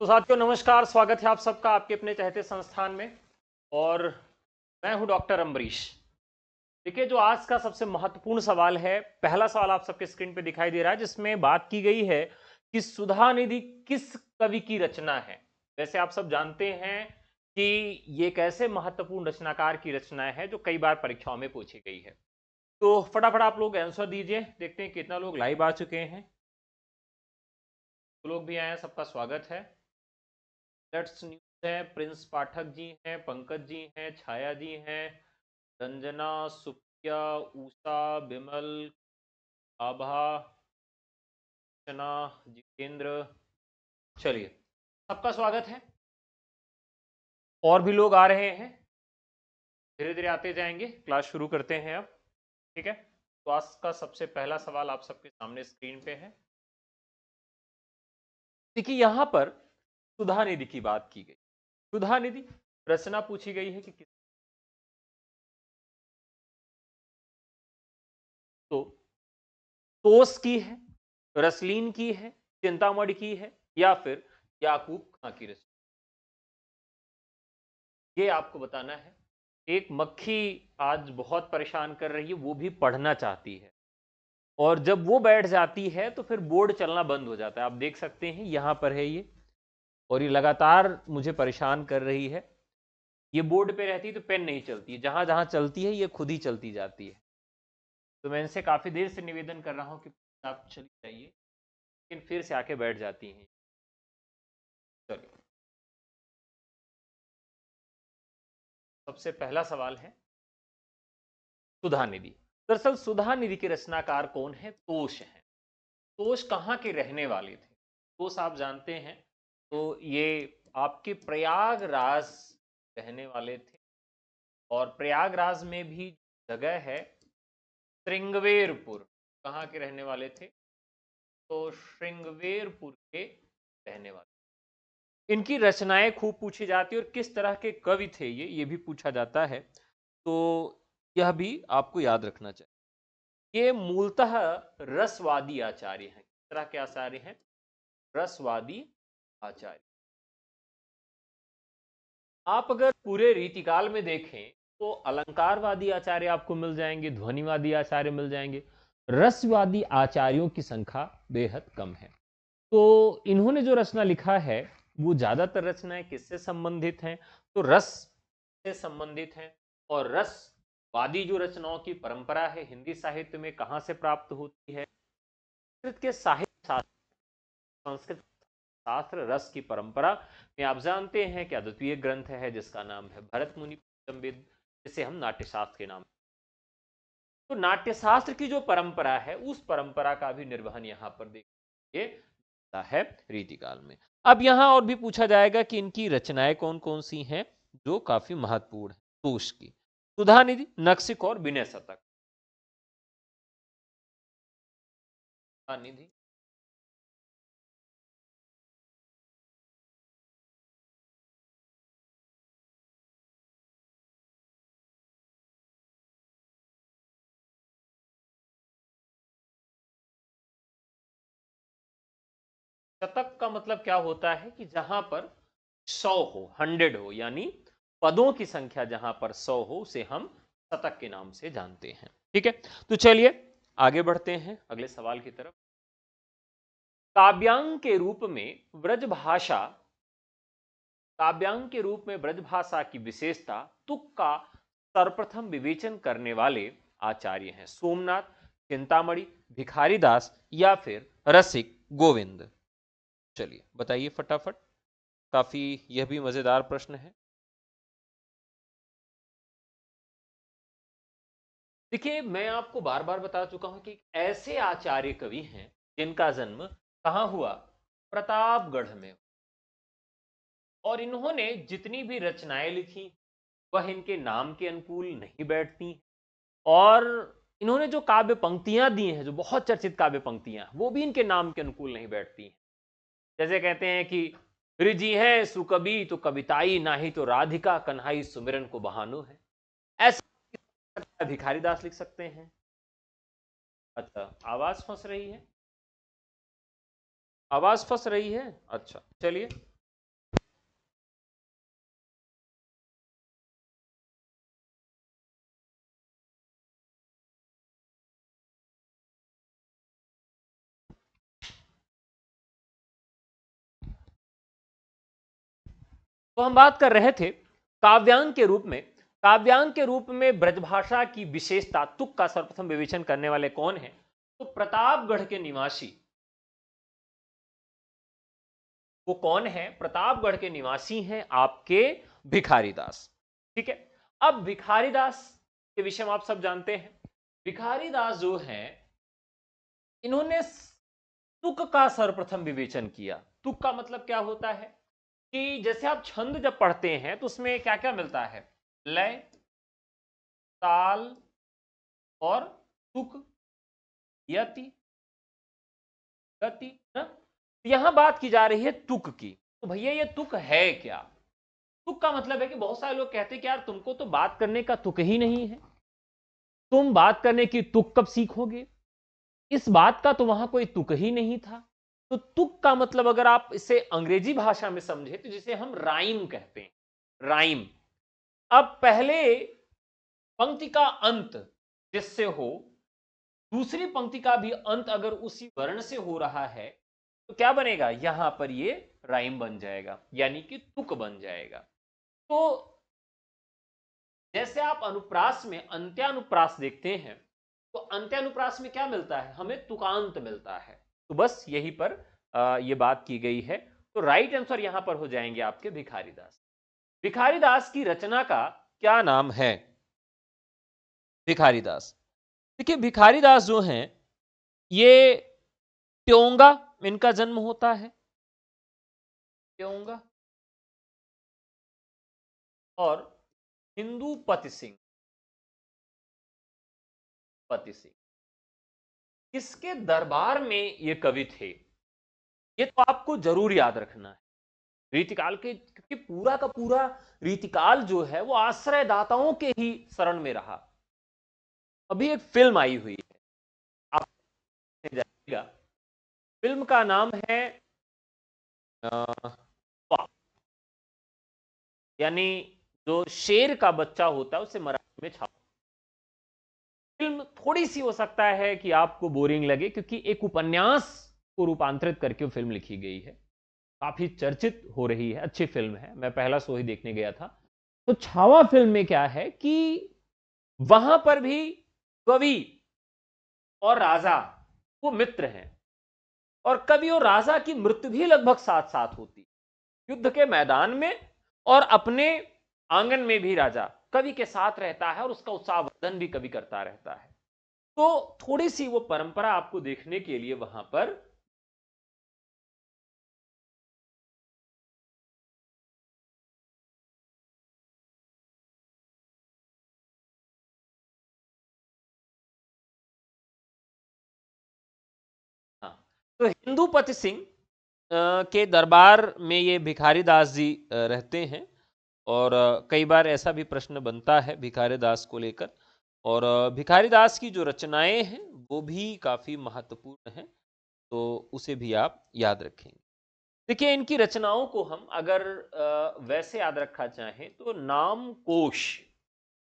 तो साथियों नमस्कार, स्वागत है आप सबका आपके अपने चहेते संस्थान में। और मैं हूं डॉक्टर अम्बरीश। देखिए, जो आज का सबसे महत्वपूर्ण सवाल है, पहला सवाल आप सबके स्क्रीन पे दिखाई दे रहा है, जिसमें बात की गई है कि सुधा निधि किस कवि की रचना है। वैसे आप सब जानते हैं कि ये एक ऐसे महत्वपूर्ण रचनाकार की रचना है जो कई बार परीक्षाओं में पूछी गई है। तो फटाफट आप लोग आंसर दीजिए, देखते हैं कितना लोग लाइव आ चुके हैं। तो लोग भी आए हैं, सबका स्वागत है। लेट्स न्यूज है, प्रिंस पाठक जी हैं, पंकज जी हैं, छाया जी हैं, रंजना, सुप्रिया, उषा, बिमल, आभा, चना, जितेंद्र। चलिए, सबका स्वागत है। और भी लोग आ रहे हैं, धीरे धीरे आते जाएंगे। क्लास शुरू करते हैं अब, ठीक है। तो आज का सबसे पहला सवाल आप सबके सामने स्क्रीन पे है। देखिए, यहां पर सुधा निधि की बात की गई। सुधा निधि रचना पूछी गई है कि किस, तो तोस की है, रसलीन की है, चिंतामणि की है, या फिर याकूब खां की रचना, ये आपको बताना है। एक मक्खी आज बहुत परेशान कर रही है, वो भी पढ़ना चाहती है, और जब वो बैठ जाती है तो फिर बोर्ड चलना बंद हो जाता है। आप देख सकते हैं यहां पर है ये, और ये लगातार मुझे परेशान कर रही है। ये बोर्ड पे रहती है तो पेन नहीं चलती है, जहां जहां चलती है ये खुद ही चलती जाती है। तो मैं इनसे काफी देर से निवेदन कर रहा हूं कि आप चली जाइए, लेकिन फिर से आके बैठ जाती हैं। चलिए, सबसे पहला सवाल है सुधा निधि। दरअसल सुधा निधि के रचनाकार कौन है? तोष है। तोष कहाँ के रहने वाले थे? तोष आप जानते हैं, तो ये आपके प्रयागराज रहने वाले थे। और प्रयागराज में भी जगह है श्रृंगवेरपुर, कहाँ के रहने वाले थे? तो श्रृंगवेरपुर के रहने वाले। इनकी रचनाएं खूब पूछी जाती है, और किस तरह के कवि थे ये भी पूछा जाता है। तो यह भी आपको याद रखना चाहिए। ये मूलतः रसवादी आचार्य हैं। किस तरह के आचार्य हैं? रसवादी आचार्य। आप अगर पूरे रीतिकाल में देखें तो अलंकारवादी आचार्य आपको मिल जाएंगे, ध्वनिवादी आचार्य मिल जाएंगे, रसवादी आचार्यों की संख्या बेहद कम है। तो इन्होंने जो रचना लिखा है, वो ज्यादातर रचनाएं किससे संबंधित हैं? तो रस से संबंधित हैं। और रसवादी जो रचनाओं की परंपरा है हिंदी साहित्य में, कहां से प्राप्त होती है? संस्कृत के साहित्य शास्त्र, संस्कृत शास्त्र रस की परंपरा में आप जानते हैं कि अद्वितीय ग्रंथ है जिसका नाम है भरत मुनि पंचमवेद, जिसे हम नाट्यशास्त्र के नाम। तो नाट्यशास्त्र की जो परंपरा है, उस परंपरा का भी निर्वहन यहां पर देखिए है रीतिकाल में। अब यहां और भी पूछा जाएगा कि इनकी रचनाएं कौन कौन सी हैं जो काफी महत्वपूर्ण है। तोष की, सुधा निधि, नक्सिक और विनय शतक। निधि, शतक का मतलब क्या होता है कि जहां पर 100 हो, 100 हो, यानी पदों की संख्या जहां पर 100 हो, उसे हम शतक के नाम से जानते हैं। ठीक है, तो चलिए आगे बढ़ते हैं अगले सवाल की तरफ। काव्यांग के रूप में ब्रजभाषा, काव्यांग के रूप में ब्रजभाषा की विशेषता, तुक का सर्वप्रथम विवेचन करने वाले आचार्य हैं सोमनाथ, चिंतामणि, भिखारीदास, या फिर रसिक गोविंद। चलिए बताइए फटाफट, काफी यह भी मजेदार प्रश्न है। देखिए, मैं आपको बार बार बता चुका हूं कि ऐसे आचार्य कवि हैं जिनका जन्म कहां हुआ? प्रतापगढ़ में। और इन्होंने जितनी भी रचनाएं लिखी वह इनके नाम के अनुकूल नहीं बैठती। और इन्होंने जो काव्य पंक्तियां दी हैं, जो बहुत चर्चित काव्य पंक्तियां, वो भी इनके नाम के अनुकूल नहीं बैठती हैं। जैसे कहते हैं कि रिजी है सुकबी तो कविताई, ना ही तो राधिका कन्हाई सुमिरन को बहानो है। ऐसा भिखारी दास लिख सकते हैं। अच्छा, आवाज फंस रही है, आवाज फंस रही है। अच्छा चलिए, तो हम बात कर रहे थे काव्यांग के रूप में। काव्यांग के रूप में ब्रजभाषा की विशेषता तुक का सर्वप्रथम विवेचन करने वाले कौन है? तो प्रतापगढ़ के निवासी, वो कौन है? प्रतापगढ़ के निवासी हैं आपके भिखारीदास। ठीक है, अब भिखारीदास के विषय में आप सब जानते हैं। भिखारीदास जो हैं, इन्होंने तुक का सर्वप्रथम विवेचन किया। तुक का मतलब क्या होता है कि जैसे आप छंद जब पढ़ते हैं तो उसमें क्या क्या मिलता है? लय, ताल और तुक, यति, गति ना। यहां बात की जा रही है तुक की। तो भैया ये तुक है क्या? तुक का मतलब है कि बहुत सारे लोग कहते हैं कि यार तुमको तो बात करने का तुक ही नहीं है, तुम बात करने की तुक कब सीखोगे? इस बात का तो वहां कोई तुक ही नहीं था। तो तुक का मतलब अगर आप इसे अंग्रेजी भाषा में समझे तो जिसे हम राइम कहते हैं, राइम। अब पहले पंक्ति का अंत जिससे हो, दूसरी पंक्ति का भी अंत अगर उसी वर्ण से हो रहा है तो क्या बनेगा? यहां पर ये राइम बन जाएगा, यानी कि तुक बन जाएगा। तो जैसे आप अनुप्रास में अंत्यानुप्रास देखते हैं तो अंत्यानुप्रास में क्या मिलता है? हमें तुकांत मिलता है। तो बस यहीं पर ये बात की गई है। तो राइट आंसर यहां पर हो जाएंगे आपके भिखारीदास। भिखारीदास की रचना का क्या नाम है? भिखारीदास, देखिए भिखारीदास जो हैं ये ट्योंगा इनका जन्म होता है, ट्योंगा, और हिंदू पति सिंह, पति सिंह किसके दरबार में ये कवि थे? ये तो आपको जरूर याद रखना है रीतिकाल के, क्योंकि पूरा का पूरा रीतिकाल जो है वो आश्रयदाताओं के ही शरण में रहा। अभी एक फिल्म आई हुई है, आप जाइएगा, फिल्म का नाम है यानी जो शेर का बच्चा होता है उसे मराठी में छापा। फिल्म थोड़ी सी हो सकता है कि आपको बोरिंग लगे, क्योंकि एक उपन्यास को रूपांतरित करके वो फिल्म लिखी गई है, काफी चर्चित हो रही है, अच्छी फिल्म है, मैं पहला शो ही देखने गया था। तो छावा फिल्म में क्या है कि वहां पर भी कवि और राजा वो मित्र हैं, और कवि और राजा की मृत्यु भी लगभग साथ साथ होती, युद्ध के मैदान में और अपने आंगन में भी राजा कवि के साथ रहता है और उसका उत्साहवर्धन भी कवि करता रहता है। तो थोड़ी सी वो परंपरा आपको देखने के लिए वहां पर हाँ। तो हिंदू पति सिंह के दरबार में ये भिखारी दास जी रहते हैं, और कई बार ऐसा भी प्रश्न बनता है भिखारी दास को लेकर, और भिखारी दास की जो रचनाएं हैं वो भी काफी महत्वपूर्ण हैं, तो उसे भी आप याद रखेंगे। देखिए इनकी रचनाओं को हम अगर वैसे याद रखा चाहें तो नाम कोश,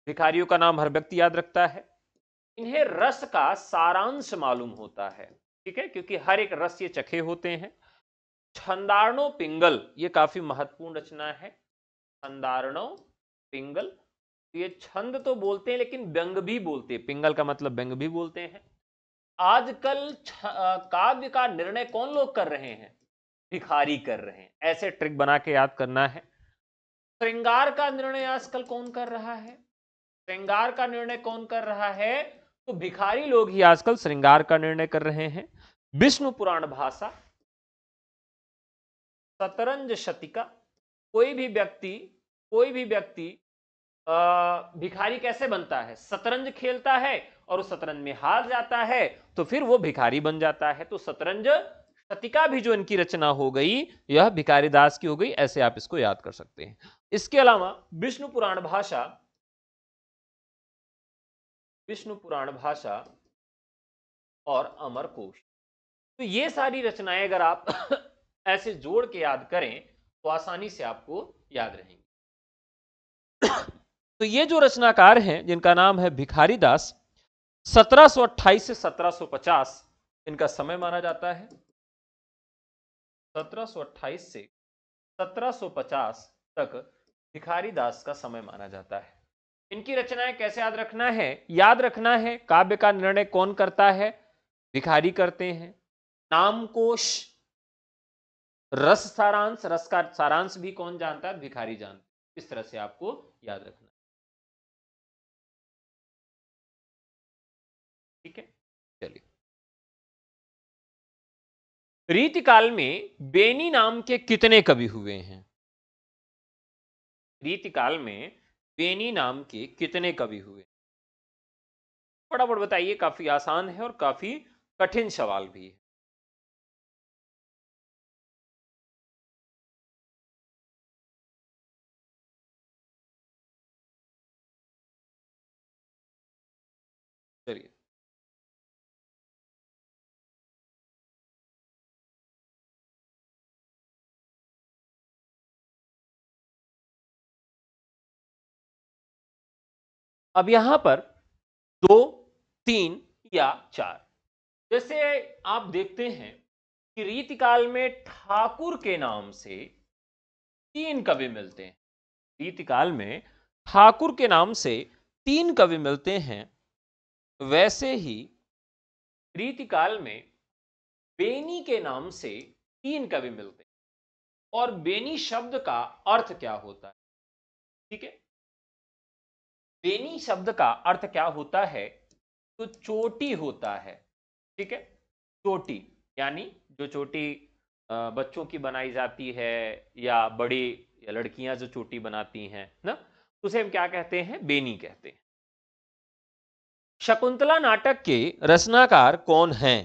भिखारियों का नाम हर व्यक्ति याद रखता है, इन्हें रस का सारांश मालूम होता है, ठीक है, क्योंकि हर एक रस ये चखे होते हैं। छंदार्णो पिंगल ये काफी महत्वपूर्ण रचना है, छंदार्णो पिंगल। ये छंद तो बोलते हैं लेकिन व्यंग भी बोलते हैं, पिंगल का मतलब व्यंग भी बोलते हैं। आजकल काव्य का निर्णय कौन लोग कर रहे हैं? भिखारी कर रहे हैं, ऐसे ट्रिक बना के याद करना है। श्रृंगार का निर्णय आजकल कौन कर रहा है? श्रृंगार का निर्णय कौन कर रहा है? तो भिखारी लोग ही आजकल श्रृंगार का निर्णय कर रहे हैं। विष्णु पुराण भाषा, शतरंज शतिका, कोई भी व्यक्ति भिखारी कैसे बनता है? शतरंज खेलता है और उस शतरंज में हार जाता है तो फिर वो भिखारी बन जाता है। तो शतरंज शतिका भी जो इनकी रचना हो गई यह भिखारी दास की हो गई, ऐसे आप इसको याद कर सकते हैं। इसके अलावा विष्णु पुराण भाषा, विष्णु पुराण भाषा और अमरकोश, तो ये सारी रचनाएं अगर आप ऐसे जोड़ के याद करें तो आसानी से आपको याद रहेंगे। तो ये जो रचनाकार हैं जिनका नाम है भिखारी दास, 1728 से 1750 इनका समय माना जाता है। 1728 से 1750 तक भिखारी दास का समय माना जाता है। इनकी रचनाएं कैसे याद रखना है? याद रखना है काव्य का निर्णय कौन करता है? भिखारी करते हैं। नामकोश, रस सारांश, रस का सारांश भी कौन जानता है? भिखारी जानता है। इस तरह से आपको याद रखना है। ठीक है, चलिए। रीतिकाल में बेनी नाम के कितने कवि हुए हैं? रीतिकाल में बेनी नाम के कितने कवि हुए? फटाफट बताइए, काफी आसान है और काफी कठिन सवाल भी है। चलिए, अब यहां पर 2, 3 या 4, जैसे आप देखते हैं कि रीतिकाल में ठाकुर के नाम से 3 कवि मिलते हैं। रीतिकाल में ठाकुर के नाम से 3 कवि मिलते हैं। वैसे ही रीतिकाल में बेनी के नाम से 3 कवि मिलते हैं। और बेनी शब्द का अर्थ क्या होता है? ठीक है, बेनी शब्द का अर्थ क्या होता है? तो चोटी होता है। ठीक है, चोटी, यानी जो चोटी बच्चों की बनाई जाती है, या बड़ी या लड़कियां जो चोटी बनाती हैं ना, उसे हम क्या कहते हैं? बेनी कहते हैं। शकुंतला नाटक के रचनाकार कौन हैं?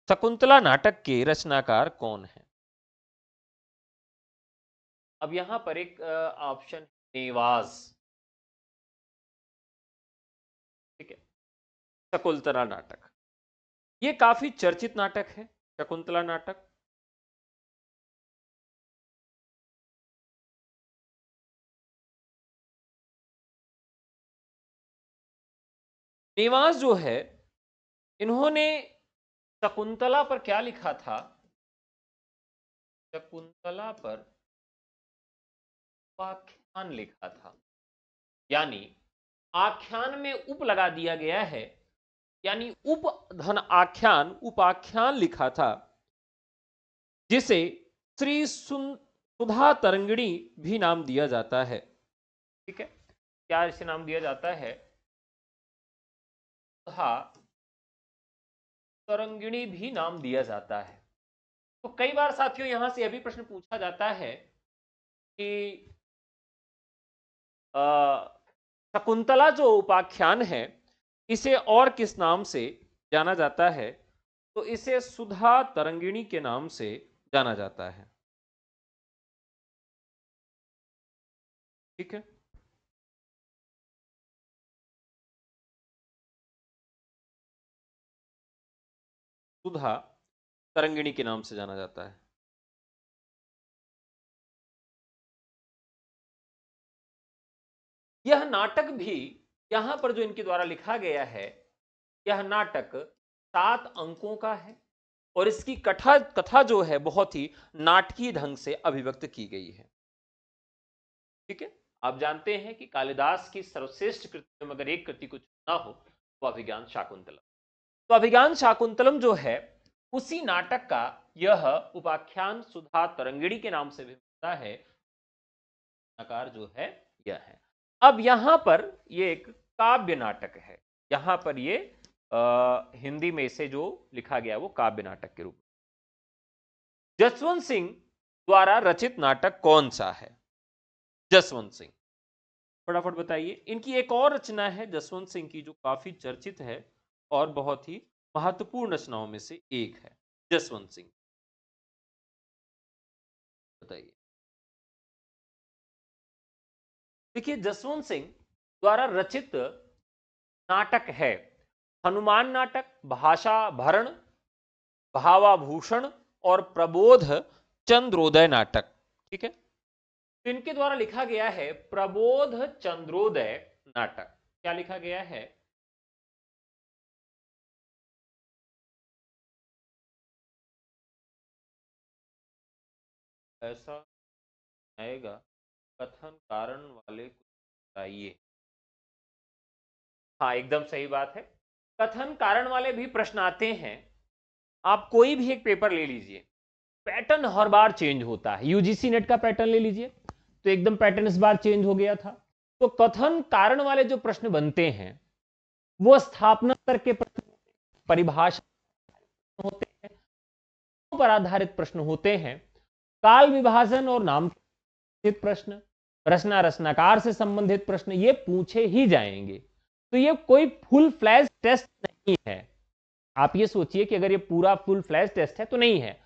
शकुंतला नाटक के रचनाकार कौन हैं? अब यहां पर एक ऑप्शन, नेवाज। ठीक है, शकुंतला नाटक ये काफी चर्चित नाटक है। शकुंतला नाटक नेवाज जो है, इन्होंने शकुंतला पर क्या लिखा था? शकुंतला पर उपाख्यान लिखा था। यानी आख्यान में उप लगा दिया गया है, यानी उप धन आख्यान, उपाख्यान लिखा था, जिसे श्री सुधा तरंगिणी भी नाम दिया जाता है। ठीक है, क्या इसे नाम दिया जाता है? सुधा तरंगिणी भी नाम दिया जाता है। तो कई बार साथियों यहां से यह भी प्रश्न पूछा जाता है कि शकुंतला जो उपाख्यान है, इसे और किस नाम से जाना जाता है? तो इसे सुधा तरंगिणी के नाम से जाना जाता है। ठीक है, सुधा तरंगिणी के नाम से जाना जाता है। यह नाटक भी, यहां पर जो इनके द्वारा लिखा गया है, यह नाटक 7 अंकों का है। और इसकी कथा कथा जो है बहुत ही नाटकीय ढंग से अभिव्यक्त की गई है। ठीक है, आप जानते हैं कि कालिदास की सर्वश्रेष्ठ कृति में अगर एक कृति को चुनना हो तो अभिज्ञान शाकुंतलम। तो अभिज्ञान शाकुंतलम जो है, उसी नाटक का यह उपाख्यान सुधा तरंगिणी के नाम से भी मिलता है। आकार जो है यह है। अब यहां पर ये एक काव्य नाटक है। यहां पर ये हिंदी में इसे जो लिखा गया वो काव्य नाटक के रूप में। जसवंत सिंह द्वारा रचित नाटक कौन सा है? जसवंत सिंह, फटाफट बताइए। इनकी एक और रचना है जसवंत सिंह की, जो काफी चर्चित है और बहुत ही महत्वपूर्ण रचनाओं में से एक है। जसवंत सिंह, बताइए। देखिए, जसवंत सिंह द्वारा रचित नाटक है हनुमान नाटक, भाषा भरण, भावाभूषण और प्रबोध चंद्रोदय नाटक। ठीक है, तो इनके द्वारा लिखा गया है प्रबोध चंद्रोदय नाटक। क्या लिखा गया है? ऐसा आएगा, कथन कारण वाले कुछ बताइए। हाँ, एकदम सही बात है। कथन कारण वाले भी प्रश्न आते हैं। आप कोई भी एक पेपर ले लीजिए, पैटर्न हर बार चेंज होता है। यूजीसी नेट का पैटर्न ले लीजिए तो एकदम पैटर्न इस बार चेंज हो गया था। तो कथन कारण वाले जो प्रश्न बनते हैं वो स्थापना स्तर के प्रश्न, परिभाषा होते हैं, पर आधारित प्रश्न होते हैं, काल विभाजन और नाम प्रश्न, रचना रचनाकार से संबंधित प्रश्न ये पूछे ही जाएंगे। तो ये कोई फुल फ्लैश टेस्ट नहीं है। आप ये सोचिए कि अगर ये पूरा फुल फ्लैश टेस्ट है तो नहीं है,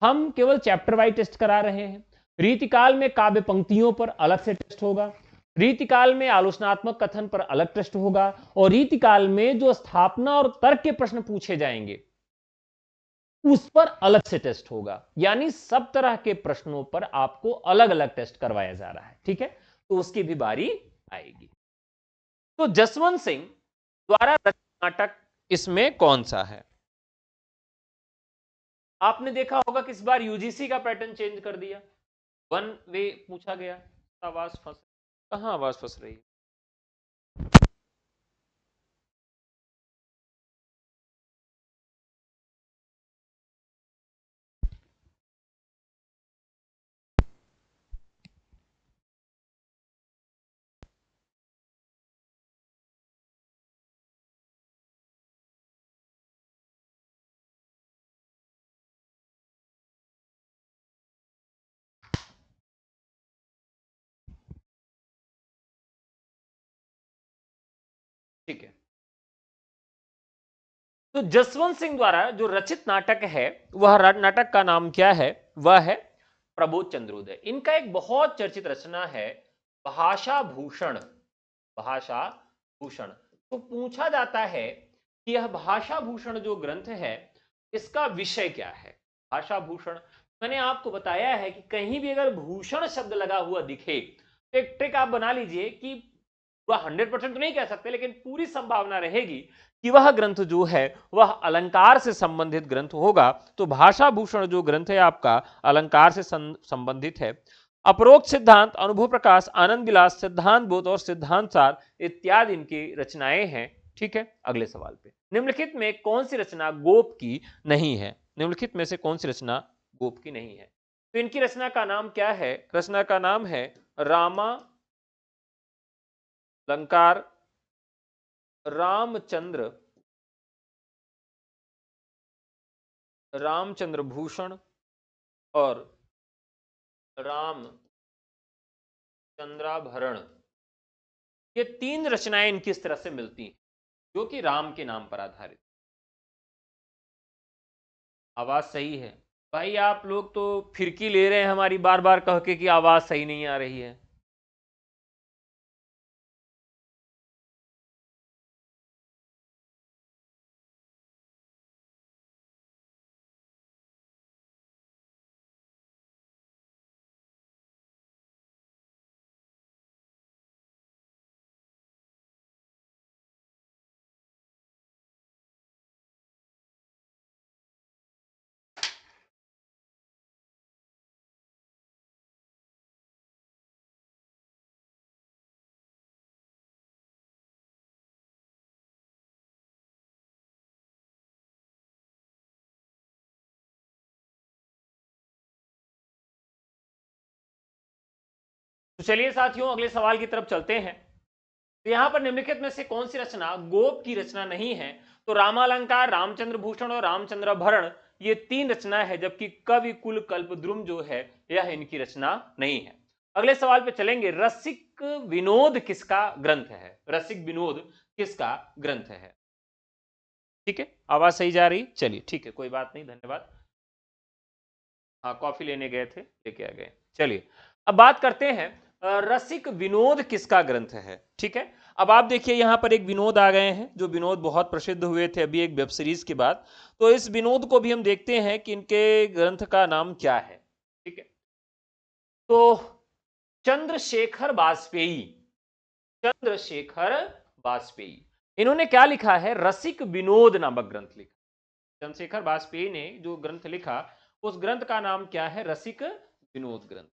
हम केवल चैप्टर वाइज टेस्ट करा रहे हैं। रीतिकाल में काव्य पंक्तियों पर अलग से टेस्ट होगा, रीतिकाल में आलोचनात्मक कथन पर अलग टेस्ट होगा, और रीतिकाल में जो स्थापना और तर्क के प्रश्न पूछे जाएंगे उस पर अलग से टेस्ट होगा। यानी सब तरह के प्रश्नों पर आपको अलग अलग टेस्ट करवाया जा रहा है। ठीक है, तो उसकी भी बारी आएगी। तो जसवंत सिंह द्वारा रचित नाटक इसमें कौन सा है? आपने देखा होगा कि इस बार यूजीसी का पैटर्न चेंज कर दिया, वन वे पूछा गया। आवाज फंस, कहां आवाज फंस रही है? ठीक है, तो जसवंत सिंह द्वारा जो रचित नाटक है वह नाटक का नाम क्या है? वह है प्रबोध चंद्रोदय। इनका एक बहुत चर्चित रचना है भाषा भूषण। भाषा भूषण। तो पूछा जाता है कि यह भाषा भूषण जो ग्रंथ है इसका विषय क्या है? भाषा भूषण, मैंने आपको बताया है कि कहीं भी अगर भूषण शब्द लगा हुआ दिखे तो एक ट्रिक आप बना लीजिए कि पूरा 100% तो नहीं कह सकते, लेकिन पूरी संभावना रहेगी कि वह ग्रंथ जो है वह अलंकार से संबंधित ग्रंथ होगा। तो भाषा भूषण जो ग्रंथ है आपका अलंकार से संबंधित है। अपरोक्त सिद्धांत, अनुभव प्रकाश, आनंद विलास, सिद्धांत बोध और सिद्धांत सार इत्यादि इनकी रचनाएं हैं। ठीक है, अगले सवाल पे, निम्नलिखित में कौन सी रचना गोप की नहीं है? निम्नलिखित में से कौन सी रचना गोप की नहीं है? तो इनकी रचना का नाम क्या है? रचना का नाम है रामा अलंकार, रामचंद्र, रामचंद्र भूषण और राम चंद्राभरण। ये तीन रचनाएं इनकी इस तरह से मिलती हैं जो कि राम के नाम पर आधारित। आवाज सही है भाई? आप लोग तो फिरकी ले रहे हैं हमारी बार बार कह के कि आवाज सही नहीं आ रही है। तो चलिए साथियों अगले सवाल की तरफ चलते हैं। तो यहां पर निम्नलिखित में से कौन सी रचना गोप की रचना नहीं है? तो रामालंकार, रामचंद्र भूषण और रामचंद्र भरण ये तीन रचना है, जबकि कवि कुल कल्पद्रुम जो है यह इनकी रचना नहीं है। अगले सवाल पे चलेंगे, रसिक विनोद किसका ग्रंथ है? रसिक विनोद किसका ग्रंथ है? ठीक है, आवाज सही जा रही? चलिए ठीक है, कोई बात नहीं, धन्यवाद। हाँ, कॉफी लेने गए थे, लेके आ गए। चलिए अब बात करते हैं रसिक विनोद किसका ग्रंथ है। ठीक है, अब आप देखिए यहां पर एक विनोद आ गए हैं, जो विनोद बहुत प्रसिद्ध हुए थे अभी एक वेब सीरीज के बाद। तो इस विनोद को भी हम देखते हैं कि इनके ग्रंथ का नाम क्या है। ठीक है, तो चंद्रशेखर वाजपेयी, चंद्रशेखर वाजपेयी इन्होंने क्या लिखा है? रसिक विनोद नामक ग्रंथ लिखा। चंद्रशेखर वाजपेयी ने जो ग्रंथ लिखा उस ग्रंथ का नाम क्या है? रसिक विनोद ग्रंथ।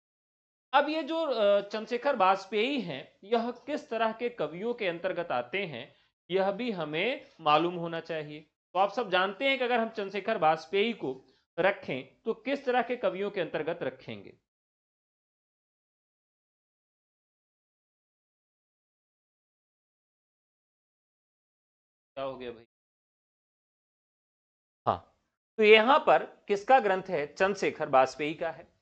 अब ये जो चंद्रशेखर वाजपेयी हैं, यह किस तरह के कवियों के अंतर्गत आते हैं, यह भी हमें मालूम होना चाहिए। तो आप सब जानते हैं कि अगर हम चंद्रशेखर वाजपेयी को रखें तो किस तरह के कवियों के अंतर्गत रखेंगे। क्या हो गया भाई? हाँ, तो यहां पर किसका ग्रंथ है? चंद्रशेखर वाजपेयी का है।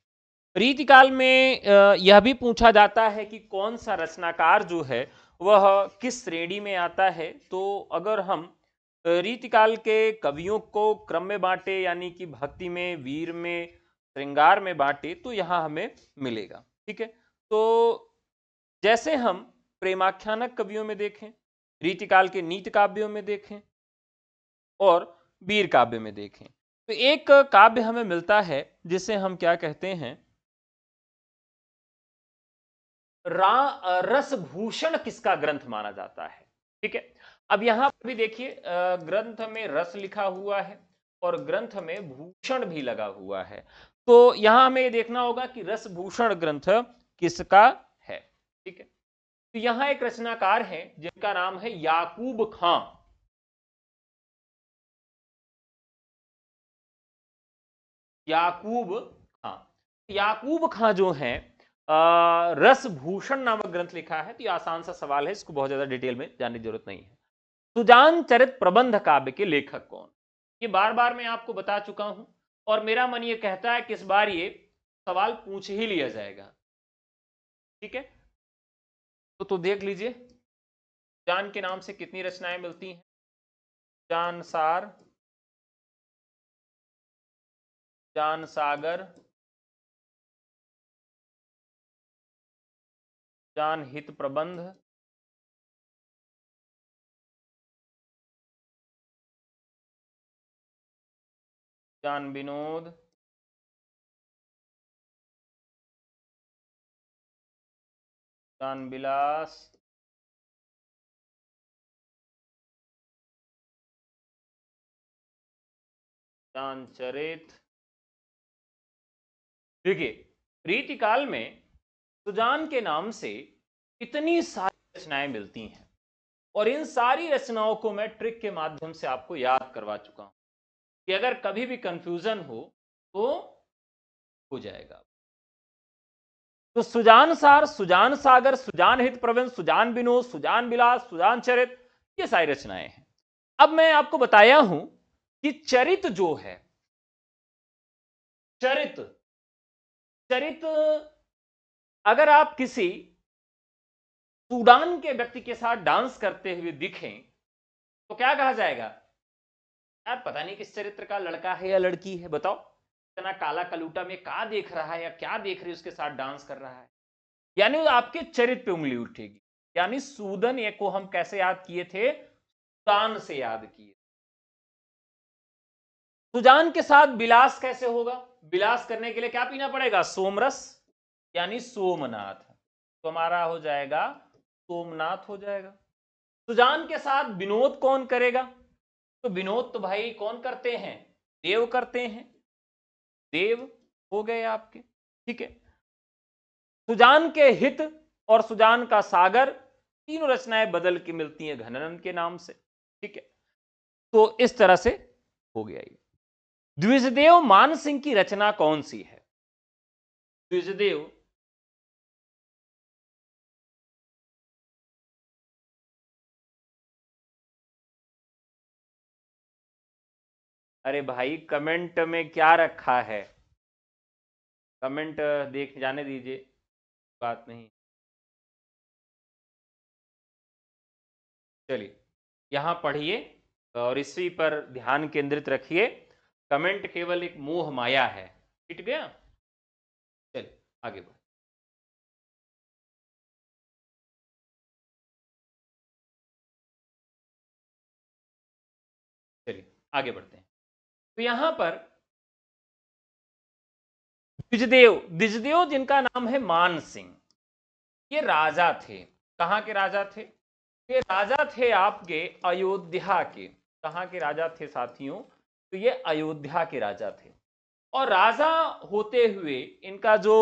रीतिकाल में यह भी पूछा जाता है कि कौन सा रचनाकार जो है वह किस श्रेणी में आता है। तो अगर हम रीतिकाल के कवियों को क्रम में बांटे, यानी कि भक्ति में, वीर में, श्रृंगार में बांटे, तो यहां हमें मिलेगा। ठीक है, तो जैसे हम प्रेमाख्यानक कवियों में देखें, रीतिकाल के नीति काव्यों में देखें और वीर काव्य में देखें, तो एक काव्य हमें मिलता है जिसे हम क्या कहते हैं, रसभूषण किसका ग्रंथ माना जाता है। ठीक है, अब यहां पर भी देखिए, ग्रंथ में रस लिखा हुआ है और ग्रंथ में भूषण भी लगा हुआ है। तो यहां हमें देखना होगा कि रसभूषण ग्रंथ किसका है। ठीक है, तो यहां एक रचनाकार है जिनका नाम है याकूब खां। याकूब खां। याकूब खां जो है रसभूषण नामक ग्रंथ लिखा है। तो ये आसान सा सवाल है, इसको बहुत ज्यादा डिटेल में जानने की जरूरत नहीं है। सुजान चरित प्रबंध काव्य के लेखक कौन? ये बार बार मैं आपको बता चुका हूं और मेरा मन ये कहता है कि इस बार ये सवाल पूछ ही लिया जाएगा। ठीक है, तो देख लीजिए, सुजान के नाम से कितनी रचनाएं मिलती हैं। सुजान सार, सुजान सागर, सुजान हित प्रबंध, सुजान विनोद, सुजान विलास, सुजान चरित। देखिए, रीतिकाल में सुजान के नाम से इतनी सारी रचनाएं मिलती हैं और इन सारी रचनाओं को मैं ट्रिक के माध्यम से आपको याद करवा चुका हूं कि अगर कभी भी कंफ्यूजन तो हो जाएगा। तो सुजान सार, सुजान सागर, सुजान हित प्रबंध, सुजान विनोद, सुजान विलास, सुजान चरित, ये सारी रचनाएं हैं। अब मैं आपको बताया हूं कि चरित जो है, चरित चरित अगर आप किसी सूडान के व्यक्ति के साथ डांस करते हुए दिखें तो क्या कहा जाएगा? यार पता नहीं किस चरित्र का लड़का है या लड़की है, बताओ, इतना काला कलूटा में क्या देख रहा है या क्या देख रही उसके साथ डांस कर रहा है। यानी वो आपके चरित्र पे उंगली उठेगी। यानी सूदन ये को हम कैसे याद किए थे? सुजान से याद किए। सुजान के साथ विलास कैसे होगा? विलास करने के लिए क्या पीना पड़ेगा? सोमरस, यानी सोमनाथ। तो हमारा हो जाएगा सोमनाथ हो जाएगा। सुजान के साथ विनोद कौन करेगा? तो विनोद तो भाई कौन करते हैं? देव करते हैं। देव हो गए आपके। ठीक है, सुजान के हित और सुजान का सागर, तीनों रचनाएं बदल के मिलती हैं घनानंद के नाम से। ठीक है, तो इस तरह से हो गया ये। द्विजदेव मान सिंह की रचना कौन सी है? द्विजदेव, अरे भाई कमेंट में क्या रखा है? कमेंट देख जाने दीजिए, बात नहीं। चलिए, यहां पढ़िए और इसी पर ध्यान केंद्रित रखिए। कमेंट केवल एक मोह माया है। ठीक गया? चलिए आगे बढ़। चलिए आगे बढ़ते हैं। तो यहां पर द्विजदेव, द्विजदेव जिनका नाम है मान सिंह, ये राजा थे। कहां के राजा थे? ये राजा थे आपके अयोध्या के। कहां के राजा थे साथियों? तो ये अयोध्या के राजा थे। और राजा होते हुए इनका जो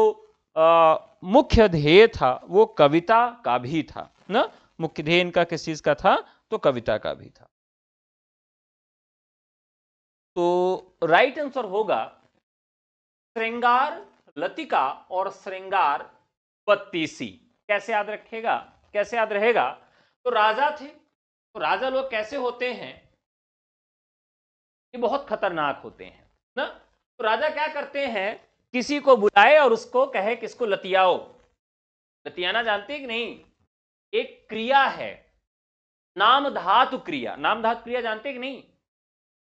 मुख्य ध्येय था वो कविता का भी था ना। मुख्य ध्येय इनका किस चीज का था? तो कविता का भी था। तो राइट आंसर होगा श्रृंगार लतिका और श्रृंगार बत्तीसी। कैसे याद रखेगा, कैसे याद रहेगा? तो राजा थे, तो राजा लोग कैसे होते हैं? ये बहुत खतरनाक होते हैं ना। तो राजा क्या करते हैं, किसी को बुलाए और उसको कहे कि इसको लतियाओ। लतियाना जानते हैं कि नहीं? एक क्रिया है, नाम धातु क्रिया। नाम धातु क्रिया जानते हैं कि नहीं?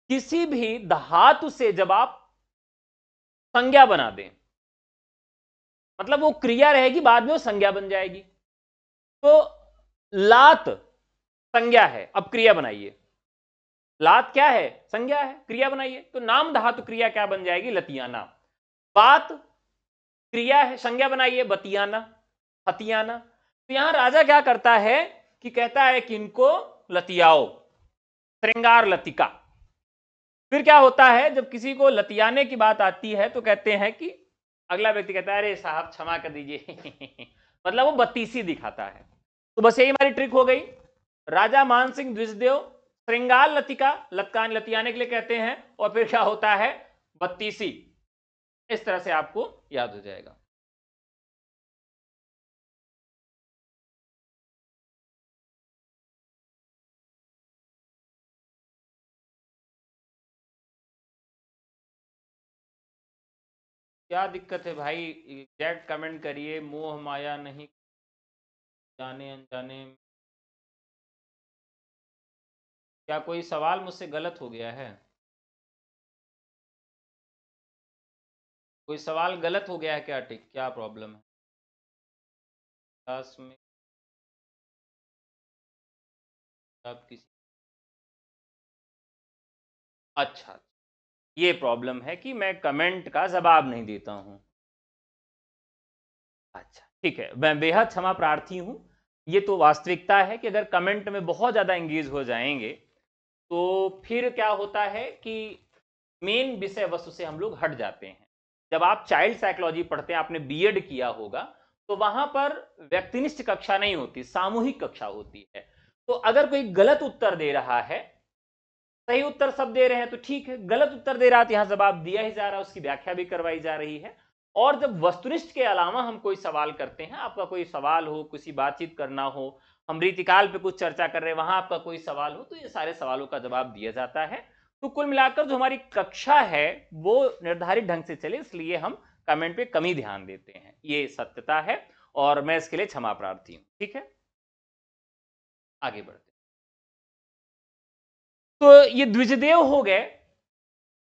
किसी भी धातु से जब आप संज्ञा बना दें, मतलब वो क्रिया रहेगी, बाद में वो संज्ञा बन जाएगी। तो लात संज्ञा है, अब क्रिया बनाइए। लात क्या है? संज्ञा है, क्रिया बनाइए। तो नाम धातु क्रिया क्या बन जाएगी? लतियाना। बात क्रिया है, संज्ञा बनाइए, बतियाना, हतियाना। तो यहां राजा क्या करता है कि कहता है कि इनको लतियाओ, श्रृंगार लतिका। फिर क्या होता है, जब किसी को लतियाने की बात आती है तो कहते हैं कि अगला व्यक्ति कहता है अरे साहब क्षमा कर दीजिए मतलब वो बत्तीसी दिखाता है। तो बस यही हमारी ट्रिक हो गई। राजा मान सिंह द्विजदेव श्रृंगार लतिका, लतकान लतियाने के लिए कहते हैं, और फिर क्या होता है? बत्तीसी। इस तरह से आपको याद हो जाएगा। क्या दिक्कत है भाई? एग्जैक्ट कमेंट करिए। मोह माया नहीं जाने अनजाने। क्या कोई सवाल मुझसे गलत हो गया है? कोई सवाल गलत हो गया है क्या? टिक क्या प्रॉब्लम है क्लास में? आप किसी, अच्छा, ये प्रॉब्लम है कि मैं कमेंट का जवाब नहीं देता हूं। अच्छा ठीक है, मैं बेहद क्षमा प्रार्थी हूं। ये तो वास्तविकता है कि अगर कमेंट में बहुत ज्यादा एंगेज हो जाएंगे तो फिर क्या होता है कि मेन विषय वस्तु से हम लोग हट जाते हैं। जब आप चाइल्ड साइकोलॉजी पढ़ते हैं, आपने बीएड किया होगा, तो वहां पर व्यक्तिनिष्ठ कक्षा नहीं होती, सामूहिक कक्षा होती है। तो अगर कोई गलत उत्तर दे रहा है, सही उत्तर सब दे रहे हैं तो ठीक है, गलत उत्तर दे रहा है तो यहां जवाब दिया ही जा रहा है, उसकी व्याख्या भी करवाई जा रही है। और जब वस्तुनिष्ठ के अलावा हम कोई सवाल करते हैं, आपका कोई सवाल हो, किसी बातचीत करना हो, हम रीतिकाल पे कुछ चर्चा कर रहे हैं, वहां आपका कोई सवाल हो, तो ये सारे सवालों का जवाब दिया जाता है। तो कुल मिलाकर जो हमारी कक्षा है वो निर्धारित ढंग से चले, इसलिए हम कमेंट पे कम ही ध्यान देते हैं, ये सत्यता है, और मैं इसके लिए क्षमा प्रार्थी हूं। ठीक है, आगे बढ़ते। तो ये द्विजदेव हो गए,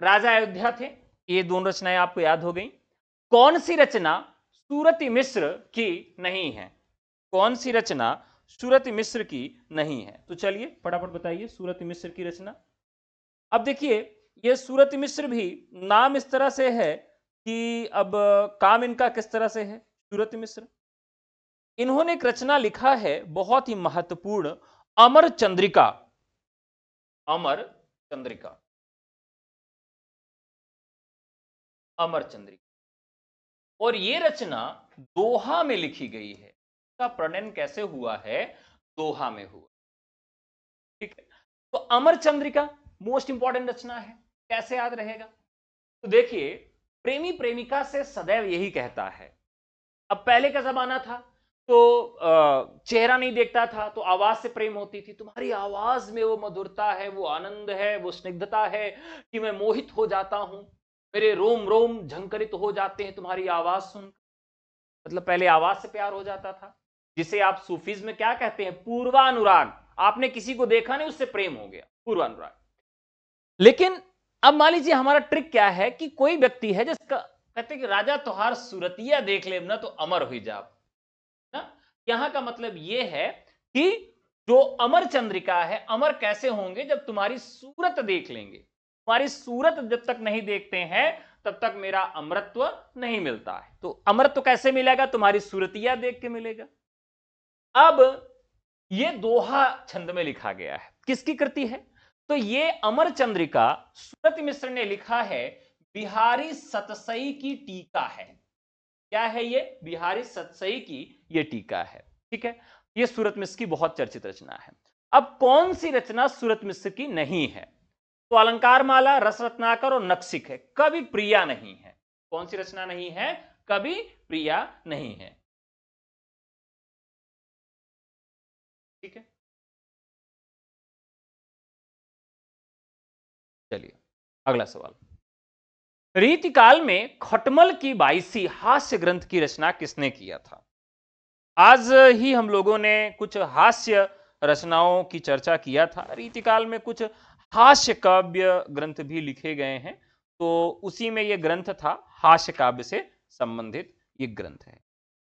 राजा अयोध्या थे। ये दोनों रचनाएं आपको याद हो गई। कौन सी रचना सूरति मिश्र की नहीं है? कौन सी रचना सूरति मिश्र की नहीं है? तो चलिए फटाफट बताइए सूरति मिश्र की रचना। अब देखिए, ये सूरति मिश्र भी नाम इस तरह से है कि अब काम इनका किस तरह से है। सूरति मिश्र, इन्होंने एक रचना लिखा है बहुत ही महत्वपूर्ण, अमर चंद्रिका। अमर चंद्रिका, अमर चंद्रिका। और ये रचना दोहा में लिखी गई है। इसका प्रणयन कैसे हुआ है? दोहा में हुआ। ठीक है, तो अमर चंद्रिका मोस्ट इंपॉर्टेंट रचना है, कैसे याद रहेगा? तो देखिए, प्रेमी प्रेमिका से सदैव यही कहता है। अब पहले का जमाना था तो चेहरा नहीं देखता था, तो आवाज से प्रेम होती थी। तुम्हारी आवाज में वो मधुरता है, वो आनंद है, वो स्निग्धता है कि मैं मोहित हो जाता हूं, मेरे रोम रोम झंकरित हो जाते हैं तुम्हारी आवाज सुन। मतलब पहले आवाज से प्यार हो जाता था, जिसे आप सूफीज में क्या कहते हैं? पूर्वानुराग। आपने किसी को देखा नहीं, उससे प्रेम हो गया, पूर्वानुराग। लेकिन अब मान लीजिए हमारा ट्रिक क्या है कि कोई व्यक्ति है जिसका कहते हैं कि राजा तुहार सूरतिया देख ले ना तो अमर हो जाओ ना। यहां का मतलब यह है कि जो अमर चंद्रिका है, अमर कैसे होंगे? जब तुम्हारी सूरत देख लेंगे। तुम्हारी सूरत जब तक नहीं देखते हैं तब तक मेरा अमरत्व नहीं मिलता है। तो अमरत्व कैसे मिलेगा? तुम्हारी सूरतिया देख के मिलेगा। अब ये दोहा छंद में लिखा गया है, किसकी कृति है? तो ये अमर चंद्रिका सूरत मिश्र ने लिखा है, बिहारी सतसई की टीका है। क्या है ये? बिहारी सतसई की ये टीका है। ठीक है, ये सूरत मिश्र की बहुत चर्चित रचना है। अब कौन सी रचना सूरत मिश्र की नहीं है? तो अलंकार माला, रस रत्नाकर और नक्शिक है, कवि प्रिया नहीं है। कौन सी रचना नहीं है? कवि प्रिया नहीं है। ठीक है, चलिए अगला सवाल। रीतिकाल में खटमल की 22वीं हास्य ग्रंथ की रचना किसने किया था? आज ही हम लोगों ने कुछ हास्य रचनाओं की चर्चा किया था। रीतिकाल में कुछ हास्य काव्य ग्रंथ भी लिखे गए हैं, तो उसी में यह ग्रंथ था, हास्य काव्य से संबंधित ये ग्रंथ है।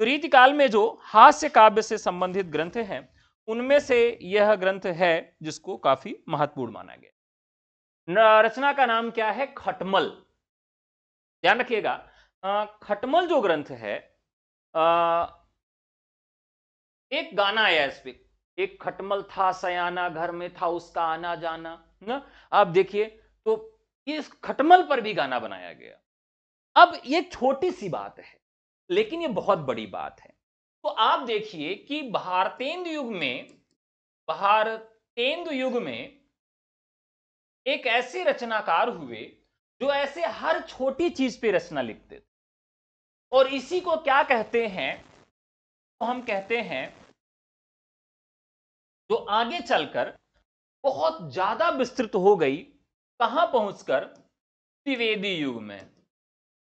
तो रीतिकाल में जो हास्य काव्य से संबंधित ग्रंथ हैं, उनमें से यह ग्रंथ है जिसको काफी महत्वपूर्ण माना गया। रचना का नाम क्या है? खटमल। ध्यान रखिएगा, खटमल जो ग्रंथ है, एक गाना आया इस पे, एक खटमल था सयाना, घर में था उसका आना जाना ना। आप देखिए, तो इस खटमल पर भी गाना बनाया गया। अब ये छोटी सी बात है, लेकिन ये बहुत बड़ी बात है। तो आप देखिए कि भारतेंदु युग में एक ऐसे रचनाकार हुए जो ऐसे हर छोटी चीज पे रचना लिखते थे, और इसी को क्या कहते हैं? तो हम कहते हैं, जो आगे चलकर बहुत ज्यादा विस्तृत हो गई, कहां पहुंचकर? द्विवेदी युग में।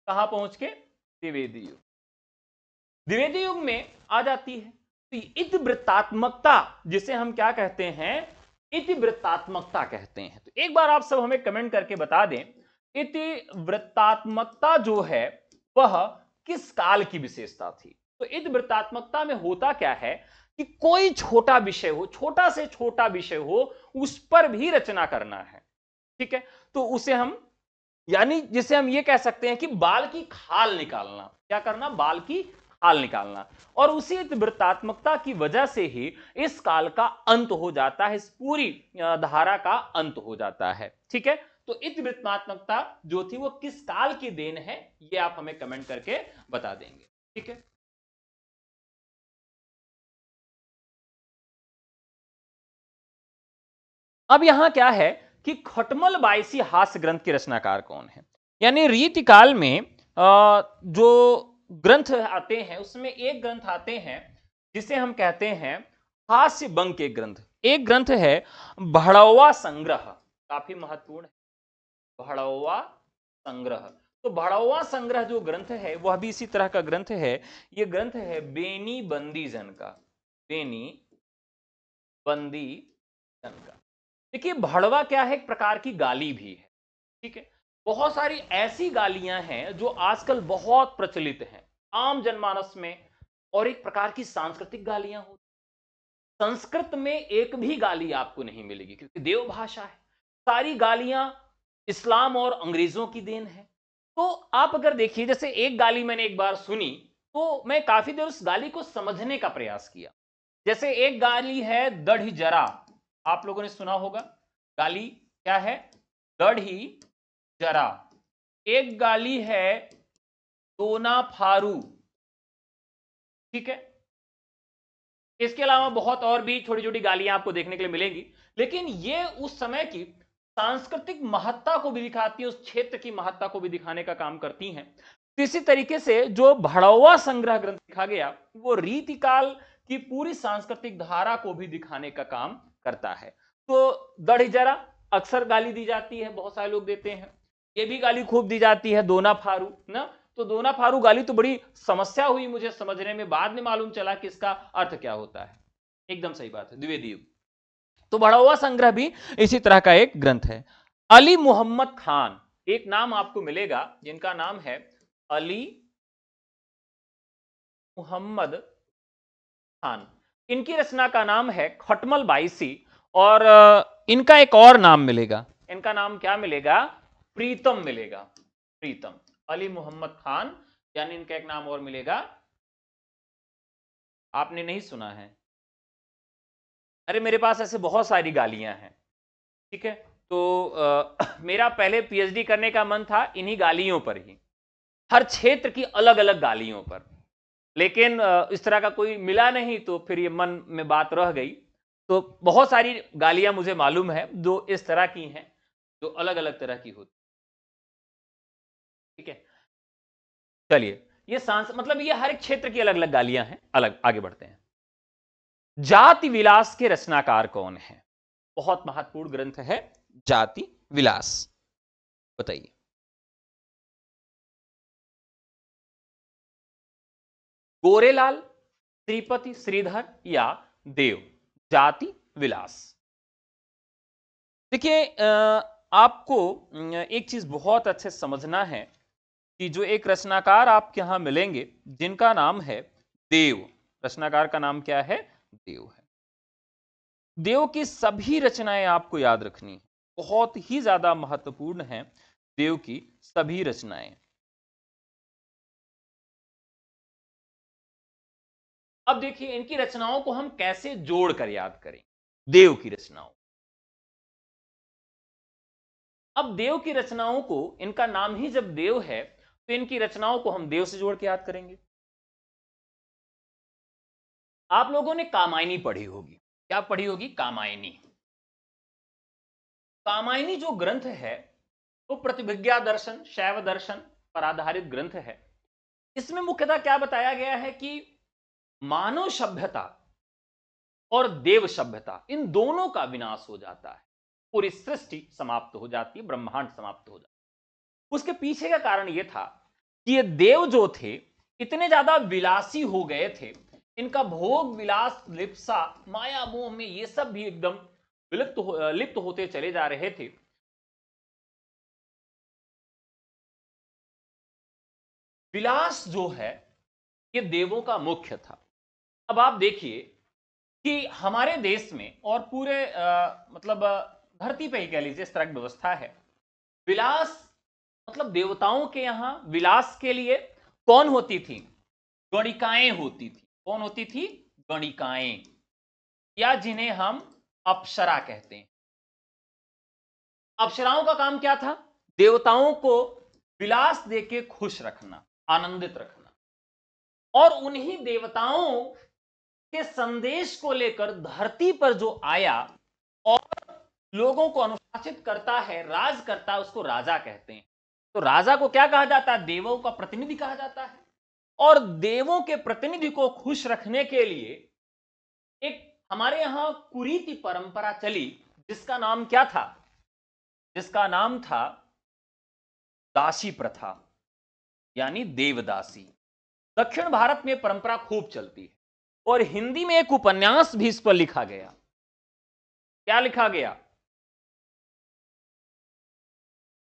कहां पहुंच के? द्विवेदी युग। द्विवेदी युग में आ जाती है। तो इतिवृत्तात्मकता, जिसे हम क्या कहते हैं? इतिवृत्तात्मकता कहते हैं। तो एक बार आप सब हमें कमेंट करके बता दें, इतिवृत्तात्मकता जो है वह किस काल की विशेषता थी? तो इतिवृत्तात्मकता में होता क्या है कि कोई छोटा विषय हो, छोटा से छोटा विषय हो, उस पर भी रचना करना है। ठीक है, तो उसे हम, यानी जिसे हम ये कह सकते हैं कि बाल की खाल निकालना। क्या करना? बाल की खाल निकालना। और उसी वृत्तात्मकता की वजह से ही इस काल का अंत हो जाता है, इस पूरी धारा का अंत हो जाता है। ठीक है, तो इतिवृत्तात्मकता जो थी वो किस काल की देन है, ये आप हमें कमेंट करके बता देंगे। ठीक है, अब यहां क्या है कि खटमल 22वीं हास्य ग्रंथ के रचनाकार कौन है? यानी रीतिकाल में जो ग्रंथ आते हैं, उसमें एक ग्रंथ आते हैं जिसे हम कहते हैं हास्य बंक के ग्रंथ। एक ग्रंथ है भड़ौवा संग्रह, काफी महत्वपूर्ण है भड़ौवा संग्रह। तो भड़ौवा संग्रह जो ग्रंथ है वह भी इसी तरह का ग्रंथ है। यह ग्रंथ है बेनी बंदी जन का, बेनी बंदी जन का। देखिए, भड़वा क्या है? एक प्रकार की गाली भी है। ठीक है, बहुत सारी ऐसी गालियां हैं जो आजकल बहुत प्रचलित हैं आम जनमानस में, और एक प्रकार की सांस्कृतिक गालियां होती। संस्कृत में एक भी गाली आपको नहीं मिलेगी, क्योंकि देव भाषा है। सारी गालियां इस्लाम और अंग्रेजों की देन है। तो आप अगर देखिए, जैसे एक गाली मैंने एक बार सुनी, तो मैं काफी देर उस गाली को समझने का प्रयास किया। जैसे एक गाली है दढ़ी जरा, आप लोगों ने सुना होगा। गाली क्या है? दढ़ी जरा। एक गाली है दोना फारू। ठीक है, इसके अलावा बहुत और भी छोटी छोटी गालियां आपको देखने के लिए मिलेंगी, लेकिन ये उस समय की सांस्कृतिक महत्ता को भी दिखाती है, उस क्षेत्र की महत्ता को भी दिखाने का काम करती हैं। तो इसी तरीके से जो भड़ौवा संग्रह ग्रंथ लिखा गया, वो रीतिकाल की पूरी सांस्कृतिक धारा को भी दिखाने का काम करता है। तो दढ़ी जरा अक्सर गाली दी जाती है, बहुत सारे लोग देते हैं। ये भी गाली खूब दी जाती है, दोना फारू ना। तो दोना फारू गाली तो बड़ी समस्या हुई मुझे समझने में, बाद में मालूम चला कि इसका अर्थ क्या होता है। एकदम सही बात है, द्विवेदी युग। तो भड़ौवा संग्रह भी इसी तरह का एक ग्रंथ है। अली मोहम्मद खान, एक नाम आपको मिलेगा जिनका नाम है अली मोहम्मद खान। इनकी रचना का नाम है खटमल 22वीं, और इनका एक और नाम मिलेगा। इनका नाम क्या मिलेगा? प्रीतम मिलेगा, प्रीतम। अली मोहम्मद खान, यानी इनका एक नाम और मिलेगा, आपने नहीं सुना है? अरे मेरे पास ऐसे बहुत सारी गालियां हैं। ठीक है, तो मेरा पहले पीएचडी करने का मन था इन्हीं गालियों पर ही। हर क्षेत्र की अलग अलग गालियों पर, लेकिन इस तरह का कोई मिला नहीं, तो फिर ये मन में बात रह गई। तो बहुत सारी गालियां मुझे मालूम है जो इस तरह की हैं, जो अलग अलग तरह की होती। ठीक है, चलिए, ये मतलब ये हर एक क्षेत्र की अलग अलग गालियां हैं। अलग, आगे बढ़ते हैं। जाति विलास के रचनाकार कौन है? बहुत महत्वपूर्ण ग्रंथ है जाति विलास, बताइए। गोरेलाल, श्रीपति श्रीधर या देव? जाति विलास। देखिए, आपको एक चीज बहुत अच्छे से समझना है कि जो एक रचनाकार आपके यहां मिलेंगे जिनका नाम है देव, रचनाकार का नाम क्या है? देव है। देव की सभी रचनाएं आपको याद रखनी है, बहुत ही ज्यादा महत्वपूर्ण है देव की सभी रचनाएं। अब देखिए, इनकी रचनाओं को हम कैसे जोड़कर याद करें, देव की रचनाओं। अब देव की रचनाओं को, इनका नाम ही जब देव है, तो इनकी रचनाओं को हम देव से जोड़ के याद करेंगे। आप लोगों ने कामायनी पढ़ी होगी, क्या पढ़ी होगी? कामायनी। कामायनी जो ग्रंथ है वो प्रतिभिज्ञा दर्शन, शैव दर्शन पर आधारित ग्रंथ है। इसमें मुख्यतः क्या बताया गया है कि मानव सभ्यता और देव सभ्यता, इन दोनों का विनाश हो जाता है, पूरी सृष्टि समाप्त हो जाती है, ब्रह्मांड समाप्त हो जाता है। उसके पीछे का कारण यह था कि ये देव जो थे इतने ज्यादा विलासी हो गए थे, इनका भोग विलास लिप्सा माया मोह में ये सब भी एकदम लिप्त होते चले जा रहे थे। विलास जो है ये देवों का मुख्य था। अब आप देखिए कि हमारे देश में और पूरे मतलब धरती पे ही कह लीजिए इस तरह की व्यवस्था है। विलास मतलब देवताओं के यहां विलास के लिए कौन होती थी? गणिकाएं होती थी। कौन होती थी? गणिकाएं, या जिन्हें हम अप्सरा कहते हैं। अप्सराओं का काम क्या था? देवताओं को विलास देके खुश रखना, आनंदित रखना। और उन्हीं देवताओं के संदेश को लेकर धरती पर जो आया और लोगों को अनुशासित करता है, राज करता है, उसको राजा कहते हैं। तो राजा को क्या कहा जाता है? देवों का प्रतिनिधि कहा जाता है। और देवों के प्रतिनिधि को खुश रखने के लिए एक हमारे यहां कुरीति परंपरा चली, जिसका नाम क्या था? जिसका नाम था दासी प्रथा, यानी देवदासी। दक्षिण भारत में परंपरा खूब चलती है और हिंदी में एक उपन्यास भी इस पर लिखा गया। क्या लिखा गया?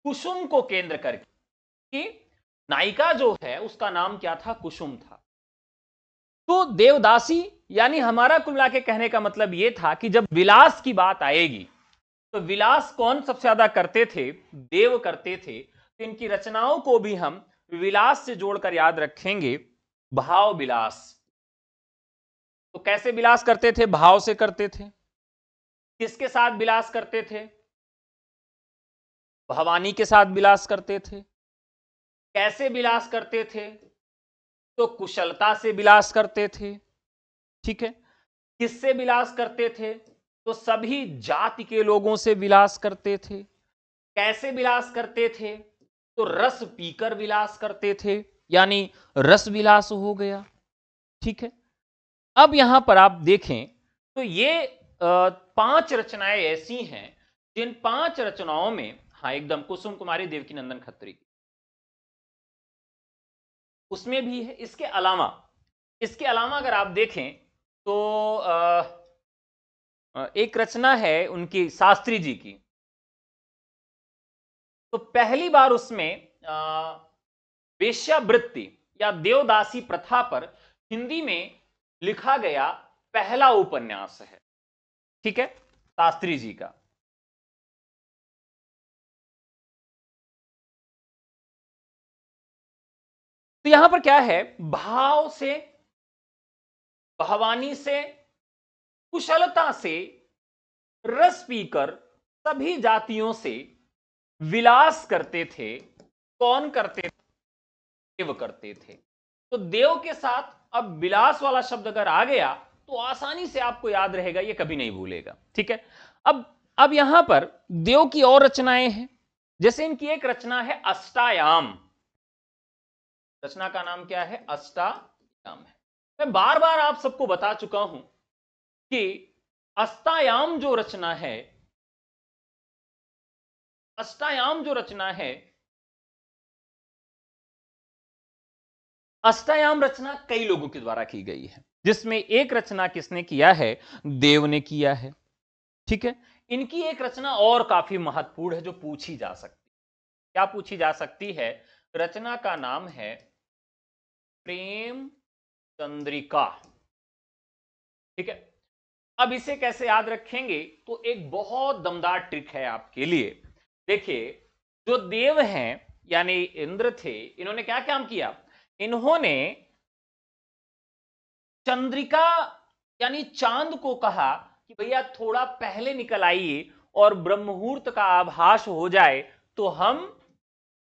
कुसुम को केंद्र करके, कि नायिका जो है उसका नाम क्या था? कुसुम था। तो देवदासी, यानी हमारा कुल मिला के कहने का मतलब यह था कि जब विलास की बात आएगी तो विलास कौन सबसे ज्यादा करते थे? देव करते थे। तो इनकी रचनाओं को भी हम विलास से जोड़कर याद रखेंगे, भाव विलास। तो कैसे विलास करते थे? भाव से करते थे। किसके साथ विलास करते थे? भवानी के साथ विलास करते थे। कैसे विलास करते थे? तो कुशलता से विलास करते थे। ठीक है। किससे विलास करते थे? तो सभी जाति के लोगों से विलास करते थे। कैसे विलास करते थे? तो रस पीकर विलास करते थे, यानी रस विलास हो गया। ठीक है। अब यहां पर आप देखें तो ये 5 रचनाएं ऐसी हैं जिन 5 रचनाओं में, हाँ एकदम, कुसुम कुमारी देवकीनंदन खत्री की उसमें भी है। इसके अलावा अगर आप देखें तो एक रचना है उनकी शास्त्री जी की। तो पहली बार उसमें वेश्यावृत्ति या देवदासी प्रथा पर हिंदी में लिखा गया पहला उपन्यास है। ठीक है, शास्त्री जी का। तो यहां पर क्या है? भाव से, भवानी से, कुशलता से, रस पीकर सभी जातियों से विलास करते थे। कौन करते थे? देव करते थे। तो देव के साथ अब विलास वाला शब्द अगर आ गया तो आसानी से आपको याद रहेगा, ये कभी नहीं भूलेगा। ठीक है, अब यहां पर देव की और रचनाएं हैं। जैसे इनकी एक रचना है अष्टायाम। रचना का नाम क्या है? अष्टायाम है। मैं बार बार आप सबको बता चुका हूं कि अष्टायाम जो रचना है, अष्टायाम जो रचना है, अष्टायाम रचना कई लोगों के द्वारा की गई है, जिसमें एक रचना किसने किया है? देव ने किया है। ठीक है, इनकी एक रचना और काफी महत्वपूर्ण है जो पूछी जा सकती है। क्या पूछी जा सकती है? रचना का नाम है प्रेम चंद्रिका। ठीक है, अब इसे कैसे याद रखेंगे? तो एक बहुत दमदार ट्रिक है आपके लिए। देखिए, जो देव हैं यानी इंद्र थे, इन्होंने क्या काम किया? इन्होंने चंद्रिका यानी चांद को कहा कि भैया थोड़ा पहले निकल आइए और ब्रह्ममुहूर्त का आभास हो जाए तो हम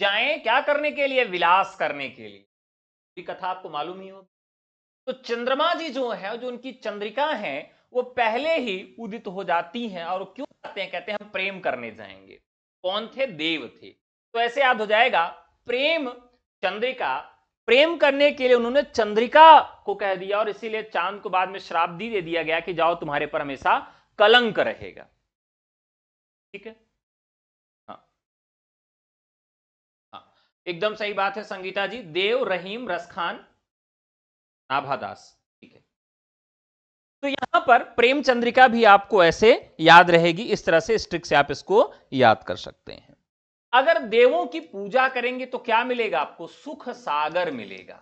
जाएं क्या करने के लिए? विलास करने के लिए। ये कथा आपको मालूम ही हो। तो चंद्रमा जी जो है, जो उनकी चंद्रिका है, वो पहले ही उदित हो जाती हैं और क्यों जाते हैं? कहते हैं हम प्रेम करने जाएंगे। कौन थे? देव थे। तो ऐसे याद हो जाएगा, प्रेम चंद्रिका, प्रेम करने के लिए उन्होंने चंद्रिका को कह दिया और इसीलिए चांद को बाद में श्राप दे दिया गया कि जाओ तुम्हारे पर हमेशा कलंक रहेगा। ठीक है, हाँ हाँ, एकदम सही बात है संगीता जी। देव, रहीम, रसखान, नाभादास। ठीक है, तो यहां पर प्रेम चंद्रिका भी आपको ऐसे याद रहेगी। इस तरह से इस ट्रिक से आप इसको याद कर सकते हैं। अगर देवों की पूजा करेंगे तो क्या मिलेगा आपको? सुख सागर मिलेगा।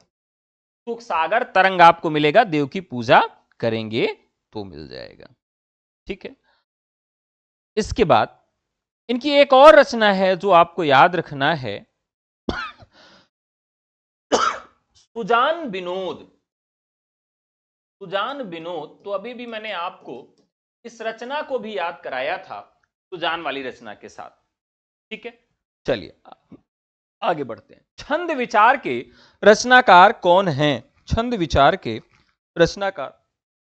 सुख सागर तरंग आपको मिलेगा, देव की पूजा करेंगे तो मिल जाएगा। ठीक है, इसके बाद इनकी एक और रचना है जो आपको याद रखना है, सुजान विनोद। सुजान विनोद, तो अभी भी मैंने आपको इस रचना को भी याद कराया था सुजान वाली रचना के साथ। ठीक है, चलिए आगे बढ़ते हैं। छंद विचार के रचनाकार कौन हैं? छंद विचार के रचनाकार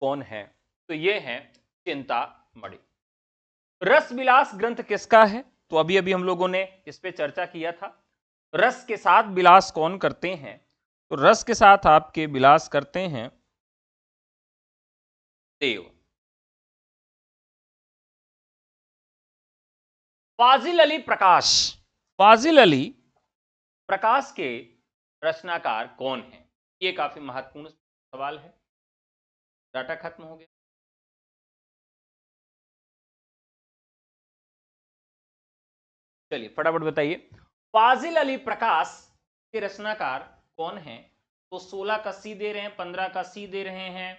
कौन है? तो ये हैं चिंतामणि। रस विलास ग्रंथ किसका है? तो अभी अभी हम लोगों ने इस पे चर्चा किया था। रस के साथ विलास कौन करते हैं? तो रस के साथ आपके विलास करते हैं देव। फाजिल अली प्रकाश। फाजिल अली प्रकाश के रचनाकार कौन है? ये काफी महत्वपूर्ण सवाल है। डाटा खत्म हो गया। चलिए फटाफट बताइए, फाजिल अली प्रकाश के रचनाकार कौन है? तो 16 का सी दे रहे हैं, 15 का सी दे रहे हैं।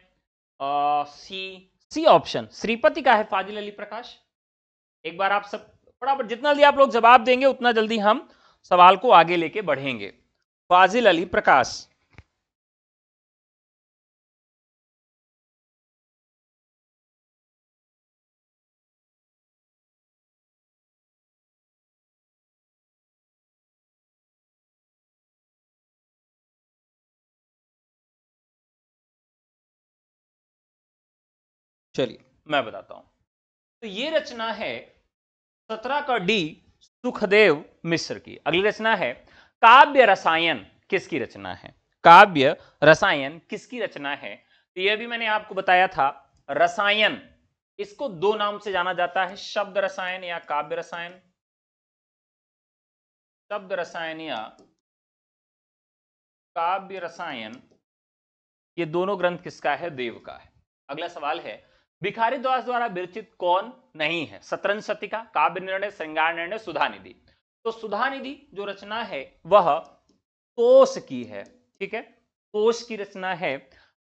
सी, सी ऑप्शन श्रीपति का है फाजिल अली प्रकाश। एक बार आप सब फटाफट, जितना जल्दी आप लोग जवाब देंगे उतना जल्दी हम सवाल को आगे लेके बढ़ेंगे। फाजिल अली प्रकाश। चलिए मैं बताता हूं। तो ये रचना है 17 का डी, सुखदेव मिश्र की। अगली रचना है काव्य रसायन। किसकी रचना है? काव्य रसायन किसकी रचना है? तो यह भी मैंने आपको बताया था। रसायन, इसको दो नाम से जाना जाता है, शब्द रसायन या काव्य रसायन। शब्द रसायन या काव्य रसायन, ये दोनों ग्रंथ किसका है? देव का है। अगला सवाल है, भिखारी दास द्वारा विरचित कौन नहीं है? शतरंज शतिका, काव्य निर्णय, श्रृंगार निर्णय, सुधा निधि। तो सुधा निधि जो रचना है वह तोष की है। ठीक है, तोष की रचना है।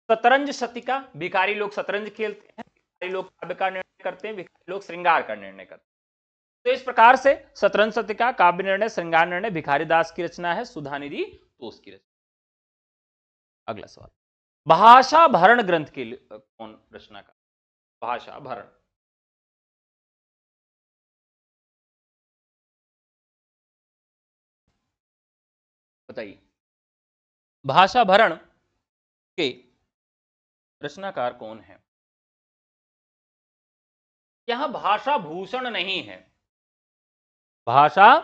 शतरंज शतिका, भिखारी लोग शतरंज खेलते हैं, भिखारी लोग काव्य का निर्णय करते हैं, भिखारी लोग श्रृंगार का निर्णय करते हैं। तो इस प्रकार से शतरंज शतिका, काव्य निर्णय, श्रृंगार निर्णय भिखारी दास की रचना है, सुधा निधि तोष की रचना। अगला सवाल, भाषा भरण ग्रंथ के लिए कौन रचना का? भाषा भरण, बताइए। भाषा भरण के रचनाकार कौन है? यहां भाषा भूषण नहीं है, भाषा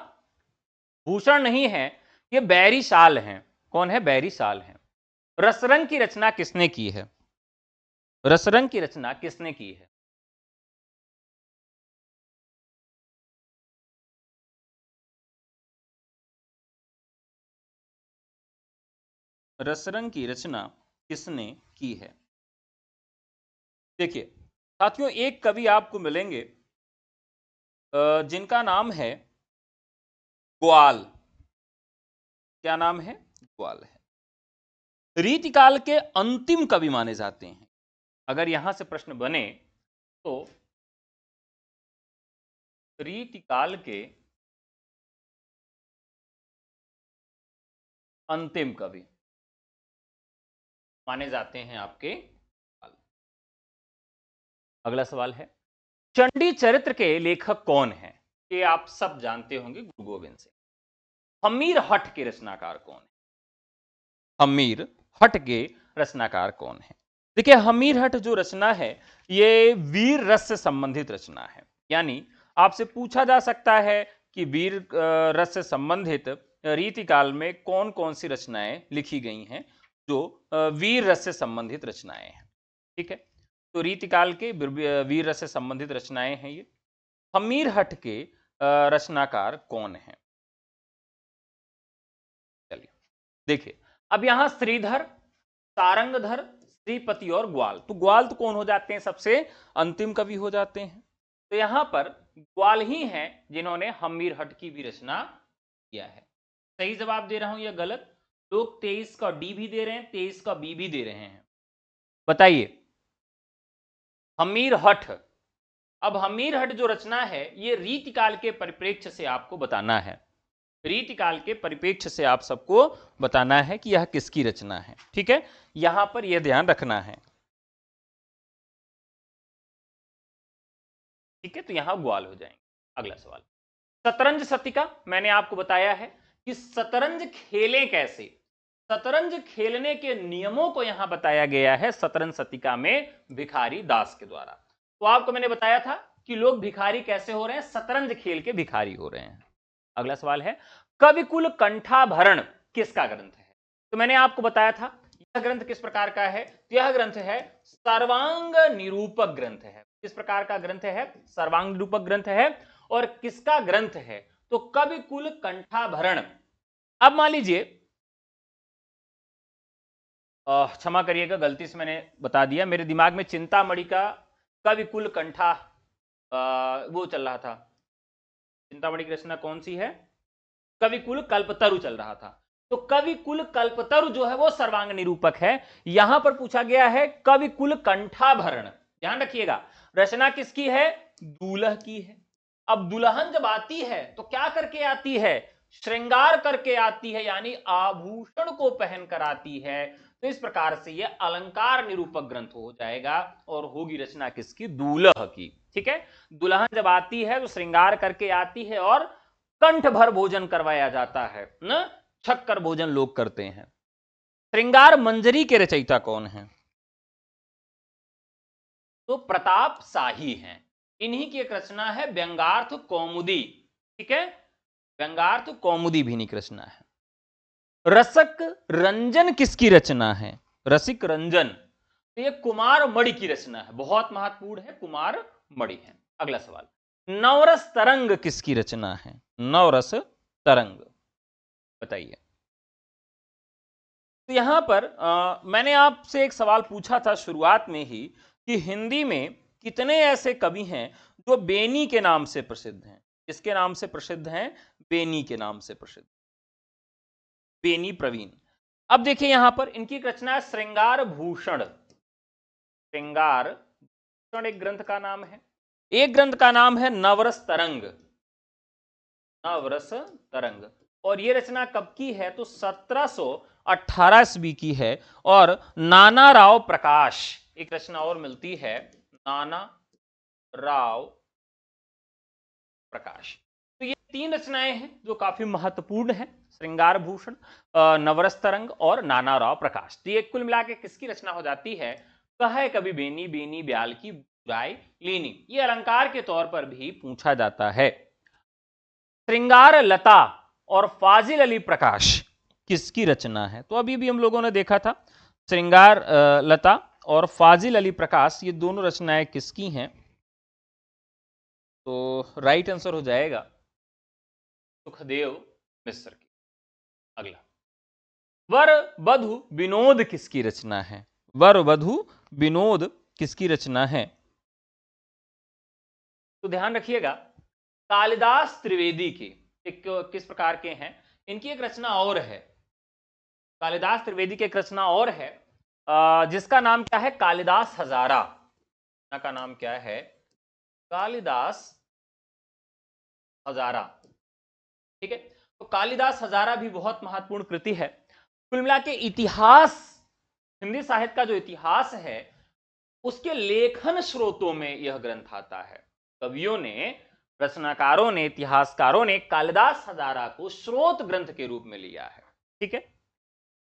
भूषण नहीं है, ये बैरिशाल हैं। कौन है? बैरिशाल हैं। रसरंग की रचना किसने की है? रसरंग की रचना किसने की है? रसरंग की रचना किसने की है? देखिए साथियों, एक कवि आपको मिलेंगे जिनका नाम है ग्वाल। क्या नाम है? ग्वाल है। रीतिकाल के अंतिम कवि माने जाते हैं। अगर यहां से प्रश्न बने तो रीतिकाल के अंतिम कवि माने जाते हैं आपके। अगला सवाल है, चंडी चरित्र के लेखक कौन है? ये आप सब जानते होंगे, गुरु गोविंद सिंह। हमीर हठ के रचनाकार कौन है? हमीर हठ के रचनाकार कौन है? देखिए हमीर हठ जो रचना है ये वीर रस से संबंधित रचना है। यानी आपसे पूछा जा सकता है कि वीर रस से संबंधित रीतिकाल में कौन कौन सी रचनाएं लिखी गई हैं जो वीर रस से संबंधित रचनाएं हैं। ठीक है, तो रीतिकाल के वीर रस से संबंधित रचनाएं हैं ये। हमीर हठ के रचनाकार कौन है? चलिए देखिए, अब यहां श्रीधर, सारंगधर, श्रीपति और ग्वाल, तो ग्वाल तो कौन हो जाते हैं? सबसे अंतिम कवि हो जाते हैं। तो यहां पर ग्वाल ही हैं जिन्होंने हमीर हठ की भी रचना किया है। सही जवाब दे रहा हूं या गलत? लोग 23 का डी भी दे रहे हैं, 23 का बी भी दे रहे हैं। बताइए हमीर हठ। अब हमीर हठ जो रचना है ये रीतिकाल के परिप्रेक्ष्य से आपको बताना है। रीतिकाल के परिप्रेक्ष्य से आप सबको बताना है कि यह किसकी रचना है। ठीक है, यहां पर यह ध्यान रखना है। ठीक है, तो यहां ग्वाल हो जाएंगे। अगला सवाल, शतरंज सतिका। मैंने आपको बताया है कि शतरंज खेलें कैसे। शतरंज खेलने के नियमों को यहां बताया गया है शतरंज सतिका में भिखारी दास के द्वारा। तो आपको मैंने बताया था कि लोग भिखारी कैसे हो रहे हैं? शतरंज खेल के भिखारी हो रहे हैं। अगला सवाल है, कविकुल कंठाभरण किसका ग्रंथ है? तो मैंने आपको बताया था यह ग्रंथ किस प्रकार का है। यह ग्रंथ है सर्वांग निरूपक ग्रंथ है। किस प्रकार का ग्रंथ है? सर्वांग निरूपक ग्रंथ है। और किसका ग्रंथ है? तो कविकुल कंठाभरण। अब मान लीजिए, क्षमा करिएगा गलती से मैंने बता दिया, मेरे दिमाग में चिंतामणि का कविकुल कंठा वो चल रहा था। चिंतामणि की रचना कौन सी है? कविकुल कल्पतरु चल रहा था। तो कविकुल कल्पतरु जो है वो सर्वांग निरूपक है। यहां पर पूछा गया है कविकुल कंठाभरण। ध्यान रखिएगा, रचना किसकी है? दूल्ह की है। अब दुल्हन जब आती है तो क्या करके आती है? श्रृंगार करके आती है, यानी आभूषण को पहन कर आती है। तो इस प्रकार से यह अलंकार निरूपक ग्रंथ हो जाएगा और होगी रचना किसकी? दूल्ह की। ठीक है, दुल्हन जब आती है तो श्रृंगार करके आती है और कंठ भर भोजन करवाया जाता है न, छक्कर भोजन लोग करते हैं। श्रृंगार मंजरी के रचयिता कौन है? तो प्रताप शाही हैं। इन्हीं की एक रचना है व्यंगार्थ कौमुदी। ठीक है, व्यंगार्थ कौमुदी भी इन्हीं की रचना है। रसक रंजन किसकी रचना है? रसिक रंजन, तो ये कुमार मणि की रचना है, बहुत महत्वपूर्ण है, कुमार मणि है। अगला सवाल, नवरस तरंग किसकी रचना है? नवरस तरंग बताइए। तो यहां पर मैंने आपसे एक सवाल पूछा था शुरुआत में ही कि हिंदी में कितने ऐसे कवि हैं जो बेनी के नाम से प्रसिद्ध हैं। किसके नाम से प्रसिद्ध हैं? बेनी के नाम से प्रसिद्ध, बेनी प्रवीण। अब देखिए यहां पर इनकी रचना है श्रृंगार भूषण। श्रृंगार भूषण एक ग्रंथ का नाम है। एक ग्रंथ का नाम है नवरस तरंग। नवरस तरंग, और ये रचना कब की है? तो 1718 ईस्वी की है। और नाना राव प्रकाश, एक रचना और मिलती है, नाना राव प्रकाश। तो तो ये 3 रचनाएं हैं जो काफी महत्वपूर्ण है, श्रृंगार भूषण, नवरस तरंग और नानाराव प्रकाश। तो ये कुल मिला के किसकी रचना हो जाती है? कहे कभी बेनी बेनी ब्याल की बुराई लीनी। ये अलंकार के तौर पर भी पूछा जाता है। श्रृंगार लता और फाजिल अली प्रकाश किसकी रचना है? तो अभी भी हम लोगों ने देखा था श्रृंगार लता और फाजिल अली प्रकाश, ये दोनों रचनाएं किसकी हैं? तो राइट आंसर हो जाएगा सुखदेव मिश्र की। अगला, वर वधु विनोद किसकी रचना है? वर वधु विनोद किसकी रचना है? तो ध्यान रखिएगा, कालिदास त्रिवेदी की एक किस प्रकार के हैं, इनकी एक रचना और है। कालिदास त्रिवेदी की एक रचना और है जिसका नाम क्या है? कालिदास हजारा। का नाम क्या है? कालिदास हजारा। ठीक है, तो कालिदास हजारा भी बहुत महत्वपूर्ण कृति है। कुल मिला के इतिहास, हिंदी साहित्य का जो इतिहास है उसके लेखन स्रोतों में यह ग्रंथ आता है। कवियों ने, रचनाकारों ने, इतिहासकारों ने कालिदास हजारा को स्रोत ग्रंथ के रूप में लिया है। ठीक है,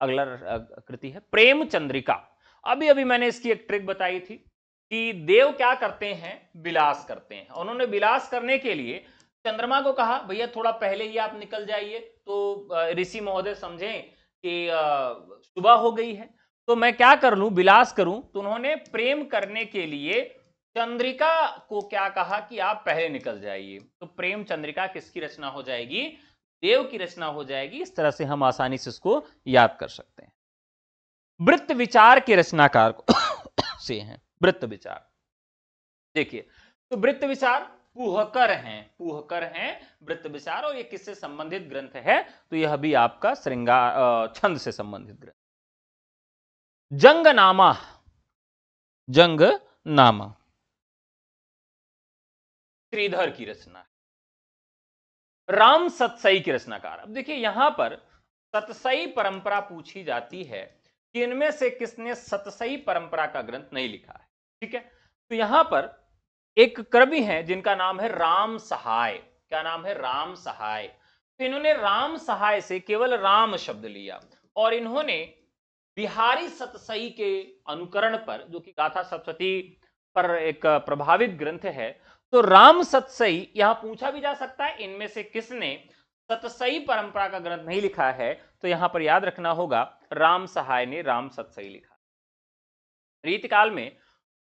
अगला कृति है प्रेम चंद्रिका। अभी अभी मैंने इसकी एक ट्रिक बताई थी कि देव क्या करते हैं? विलास करते हैं। उन्होंने विलास करने के लिए चंद्रमा को कहा भैया थोड़ा पहले ही आप निकल जाइए, तो ऋषि महोदय समझें कि सुबह हो गई है, तो मैं क्या कर लूं, विलास करूं। तो उन्होंने प्रेम करने के लिए चंद्रिका को क्या कहा कि आप पहले निकल जाइए। तो प्रेम चंद्रिका किसकी रचना हो जाएगी? देव की रचना हो जाएगी। इस तरह से हम आसानी से इसको याद कर सकते हैं। वृत्त विचार के रचनाकार से हैं वृत्त विचार। देखिए, तो वृत्त विचार पुहकर हैं वृत्त विचार, और ये किससे संबंधित ग्रंथ है? तो यह भी आपका श्रृंगार छंद से संबंधित ग्रंथ। जंगनामा, जंगनामा श्रीधर की रचना है। राम सतसई की रचनाकार। अब देखिए यहां पर सतसई परंपरा पूछी जाती है कि इनमें से किसने सतसई परंपरा का ग्रंथ नहीं लिखा है। ठीक है, तो यहां पर एक कवि हैं जिनका नाम है राम सहाय। क्या नाम है? राम सहाय। तो इन्होंने राम सहाय से केवल राम शब्द लिया और इन्होंने बिहारी सतसई के अनुकरण पर, जो कि गाथा सप्तशती पर एक प्रभावित ग्रंथ है, तो राम सतसई यहां पूछा भी जा सकता है इनमें से किसने सतसई परंपरा का ग्रंथ नहीं लिखा है। तो यहां पर याद रखना होगा राम सहाय ने राम सतसई लिखा। रीतिकाल में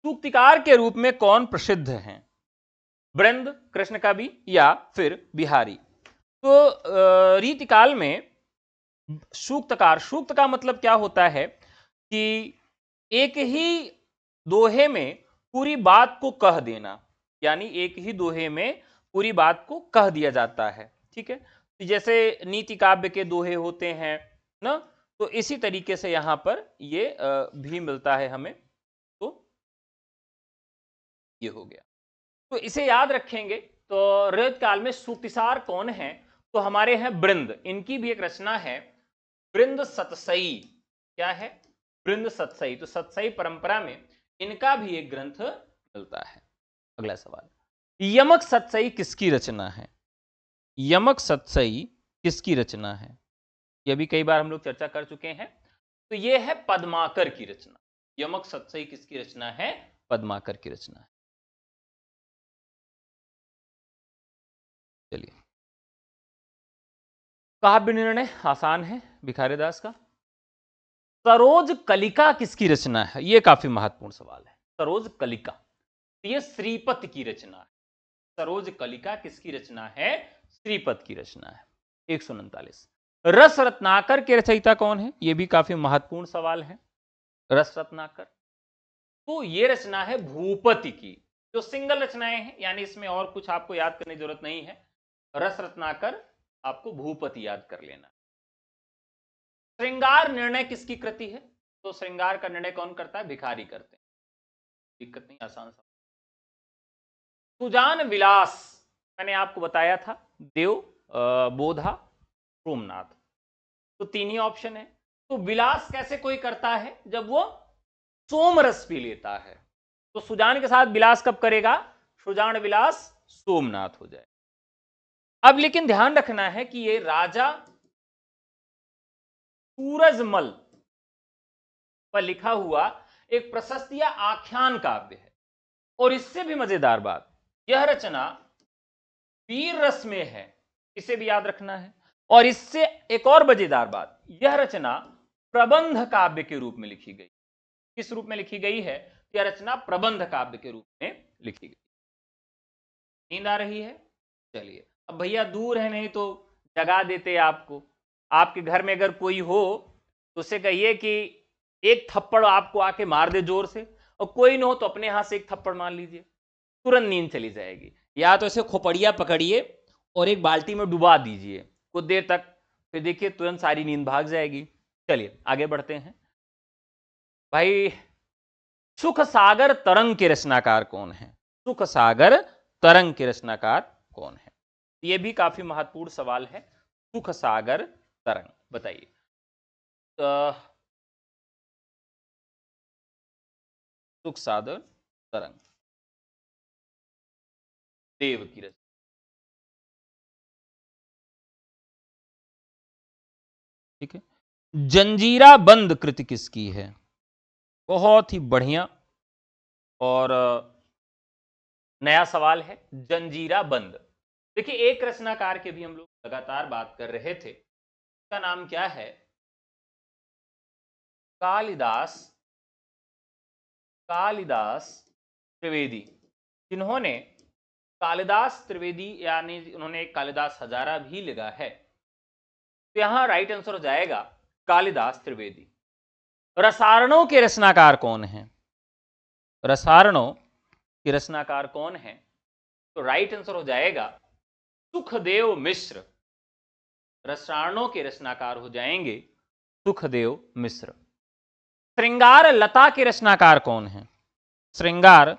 सूक्तिकार के रूप में कौन प्रसिद्ध हैं? वृंद, कृष्ण कवि या फिर बिहारी? तो रीतिकाल में सूक्तकार, सूक्त का मतलब क्या होता है कि एक ही दोहे में पूरी बात को कह देना, यानी एक ही दोहे में पूरी बात को कह दिया जाता है। ठीक है, जैसे नीति काव्य के दोहे होते हैं ना, तो इसी तरीके से यहां पर ये भी मिलता है हमें। तो ये हो गया, तो इसे याद रखेंगे। तो ऋत काल में सूक्तिसार कौन है? तो हमारे हैं वृंद। इनकी भी एक रचना है वृंद सतसई। क्या है? वृंद सतसई। तो सतसई परंपरा में इनका भी एक ग्रंथ मिलता है। अगला सवाल, यमक सतसई किसकी रचना है? यमक सतसई किसकी रचना है? यह भी कई बार हम लोग चर्चा कर चुके हैं। तो यह है पद्माकर की रचना। यमक सतसई किसकी रचना है? पद्माकर की रचना है। चलिए, काव्य निर्णय आसान है भिखारीदास का। सरोज कलिका किसकी रचना है? यह काफी महत्वपूर्ण सवाल है। सरोज कलिका, यह श्रीपत की रचना है। सरोज कलिका किसकी रचना है? श्रीपत की रचना है। 139। रस रत्नाकर के रचयिता कौन है? यह भी काफी महत्वपूर्ण सवाल है। रस रत्नाकर, तो यह रचना है भूपति की। जो सिंगल रचनाएं हैं, यानी इसमें और कुछ आपको याद करने की जरूरत नहीं है। रस रत्नाकर, आपको भूपति याद कर लेना। श्रृंगार निर्णय किसकी कृति है? तो श्रृंगार का निर्णय कौन करता है? भिखारी करते हैं। दिक्कत नहीं, आसान सा। सुजान विलास, मैंने आपको बताया था देव, बोधा, सोमनाथ, तो 3 ही ऑप्शन है। तो विलास कैसे कोई करता है? जब वो सोमरस पी लेता है। तो सुजान के साथ विलास कब करेगा? सुजान विलास सोमनाथ हो जाए। अब लेकिन ध्यान रखना है कि ये राजा सूरजमल पर लिखा हुआ एक प्रशस्त या आख्यान काव्य है। और इससे भी मजेदार बात, यह रचना वीर रस में है, इसे भी याद रखना है। और इससे एक और मजेदार बात, यह रचना प्रबंध काव्य के रूप में लिखी गई। किस रूप में लिखी गई है? यह रचना प्रबंध काव्य के रूप में लिखी गई। नींद आ रही है? चलिए, अब भैया दूर है नहीं तो जगा देते आपको। आपके घर में अगर कोई हो तो उसे कहिए कि एक थप्पड़ आपको आके मार दे जोर से, और कोई न हो तो अपने हाथ से एक थप्पड़ मार लीजिए, तुरंत नींद चली जाएगी। या तो इसे खोपड़िया पकड़िए और एक बाल्टी में डुबा दीजिए कुछ देर तक, फिर देखिए तुरंत सारी नींद भाग जाएगी। चलिए आगे बढ़ते हैं। भाई, सुख सागर तरंग के रचनाकार कौन है? सुख सागर तरंग के रचनाकार कौन है? यह भी काफी महत्वपूर्ण सवाल है। सुख सागर तरंग, बताइए। सुख सागर तरंग देव की रचना। ठीक है। जंजीरा बंद कृति किसकी है? बहुत ही बढ़िया और नया सवाल है, जंजीरा बंद। देखिए, एक रचनाकार के भी हम लोग लगातार बात कर रहे थे, उसका नाम क्या है? कालिदास, कालिदास त्रिवेदी। जिन्होंने कालिदास त्रिवेदी यानी उन्होंने कालिदास हजारा भी लिखा है। तो यहां राइट आंसर हो जाएगा कालिदास त्रिवेदी। रसारणों के रचनाकार कौन है? रसारणों के रचनाकार कौन है? तो राइट आंसर हो जाएगा सुखदेव मिश्र। रसारणों के रचनाकार हो जाएंगे सुखदेव मिश्र। श्रृंगार लता के रचनाकार कौन है? श्रृंगार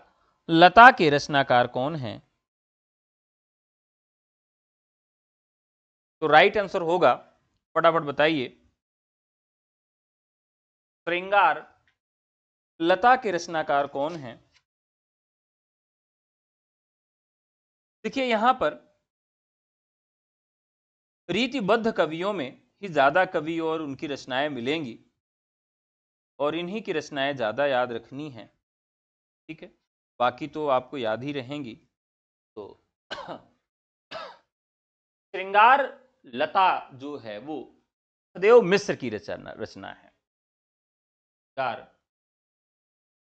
लता के रचनाकार कौन है? तो राइट आंसर होगा, फटाफट बताइए, श्रृंगार लता के रचनाकार कौन है? देखिए, यहां पर रीतिबद्ध कवियों में ही ज्यादा कवि और उनकी रचनाएं मिलेंगी, और इन्हीं की रचनाएं ज्यादा याद रखनी है। ठीक है, बाकी तो आपको याद ही रहेंगी। तो श्रृंगार लता जो है वो सुखदेव मिश्र की रचना है।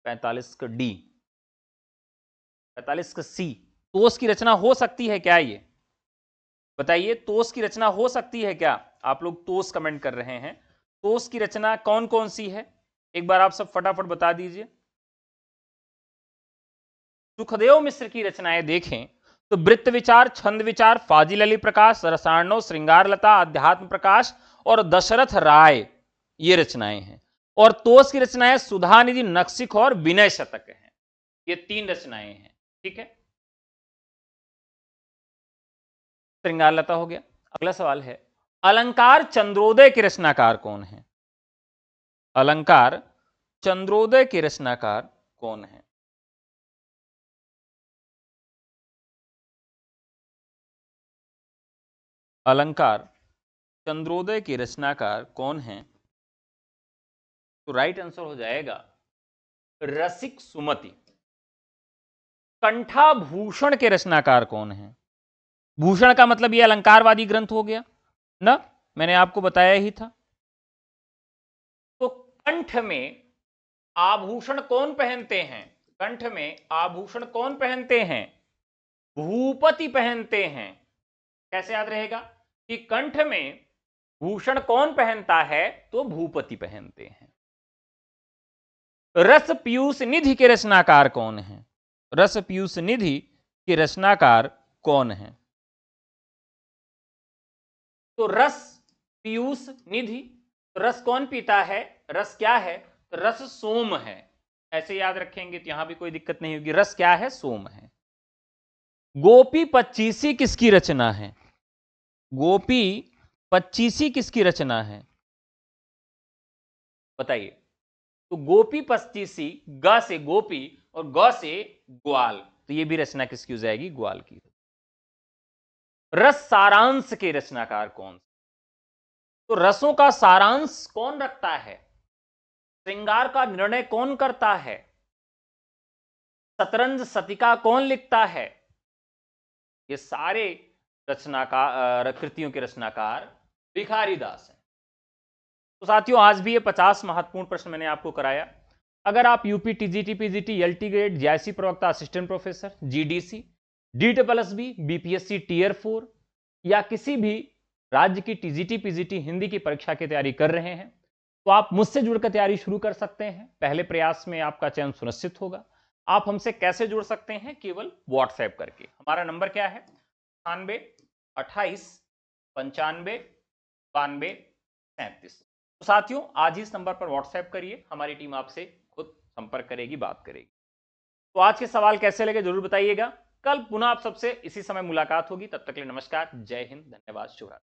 45 का डी, 45 का सी। तोस की रचना हो सकती है क्या? ये बताइए, तोस की रचना हो सकती है क्या? आप लोग तोस कमेंट कर रहे हैं। तोस की रचना कौन कौन सी है, एक बार आप सब फटाफट बता दीजिए। सुखदेव मिश्र की रचनाएं देखें तो वृत्त विचार, छंद विचार, फाजिल अली प्रकाश, रसारणों, श्रृंगार लता, अध्यात्म प्रकाश और दशरथ राय, ये रचनाएं हैं। और तोस की रचनाएं सुधानिधि, नक्सिक और विनय शतक हैं। ये 3 रचनाएं हैं। ठीक है, श्रृंगार लता हो गया। अगला सवाल है, अलंकार चंद्रोदय के रचनाकार कौन है? अलंकार चंद्रोदय के रचनाकार कौन है? अलंकार चंद्रोदय के रचनाकार कौन है? तो राइट आंसर हो जाएगा रसिक सुमति। कंठाभूषण के रचनाकार कौन है? भूषण का मतलब यह अलंकारवादी ग्रंथ हो गया ना, मैंने आपको बताया ही था। तो कंठ में आभूषण कौन पहनते हैं? कंठ में आभूषण कौन पहनते हैं? भूपति पहनते हैं। कैसे याद रहेगा कि कंठ में भूषण कौन पहनता है? तो भूपति पहनते हैं। रस पीयूष निधि के रचनाकार कौन है? रस पीयूष निधि के रचनाकार कौन है? तो रस पीयूष निधि, रस कौन पीता है? रस क्या है? तो रस सोम है। ऐसे याद रखेंगे तो यहां भी कोई दिक्कत नहीं होगी। रस क्या है? सोम है। गोपी पच्चीसी किसकी रचना है? गोपी पच्चीसी किसकी रचना है? बताइए। तो गोपी पच्चीसी, ग से गोपी और ग से ग्वाल, तो ये भी रचना किसकी हो जाएगी? ग्वाल की। रस सारांश के रचनाकार कौन? तो रसों का सारांश कौन रखता है? श्रृंगार का निर्णय कौन करता है? शतरंज शतिका कौन लिखता है? ये सारे रचनाकार कृतियों के रचनाकार भिखारी दास हैं। तो साथियों, आज भी ये 50 महत्वपूर्ण प्रश्न मैंने आपको कराया। अगर आप UP TGT PGT LT grade JIC प्रवक्ता assistant professor GDC DSSB BPSC tier 4 या किसी भी राज्य की टीजीटी पीजीटी हिंदी की परीक्षा की तैयारी कर रहे हैं तो आप मुझसे जुड़कर तैयारी शुरू कर सकते हैं। पहले प्रयास में आपका चयन सुनिश्चित होगा। आप हमसे कैसे जुड़ सकते हैं? केवल व्हाट्सएप करके। हमारा नंबर क्या है? 98 28 95 92 37। तो साथियों, आज ही इस नंबर पर व्हाट्सएप करिए, हमारी टीम आपसे खुद संपर्क करेगी, बात करेगी। तो आज के सवाल कैसे लगे जरूर बताइएगा। कल पुनः आप सबसे इसी समय मुलाकात होगी। तब तक के लिए नमस्कार, जय हिंद, धन्यवाद, शुभ रात्रि।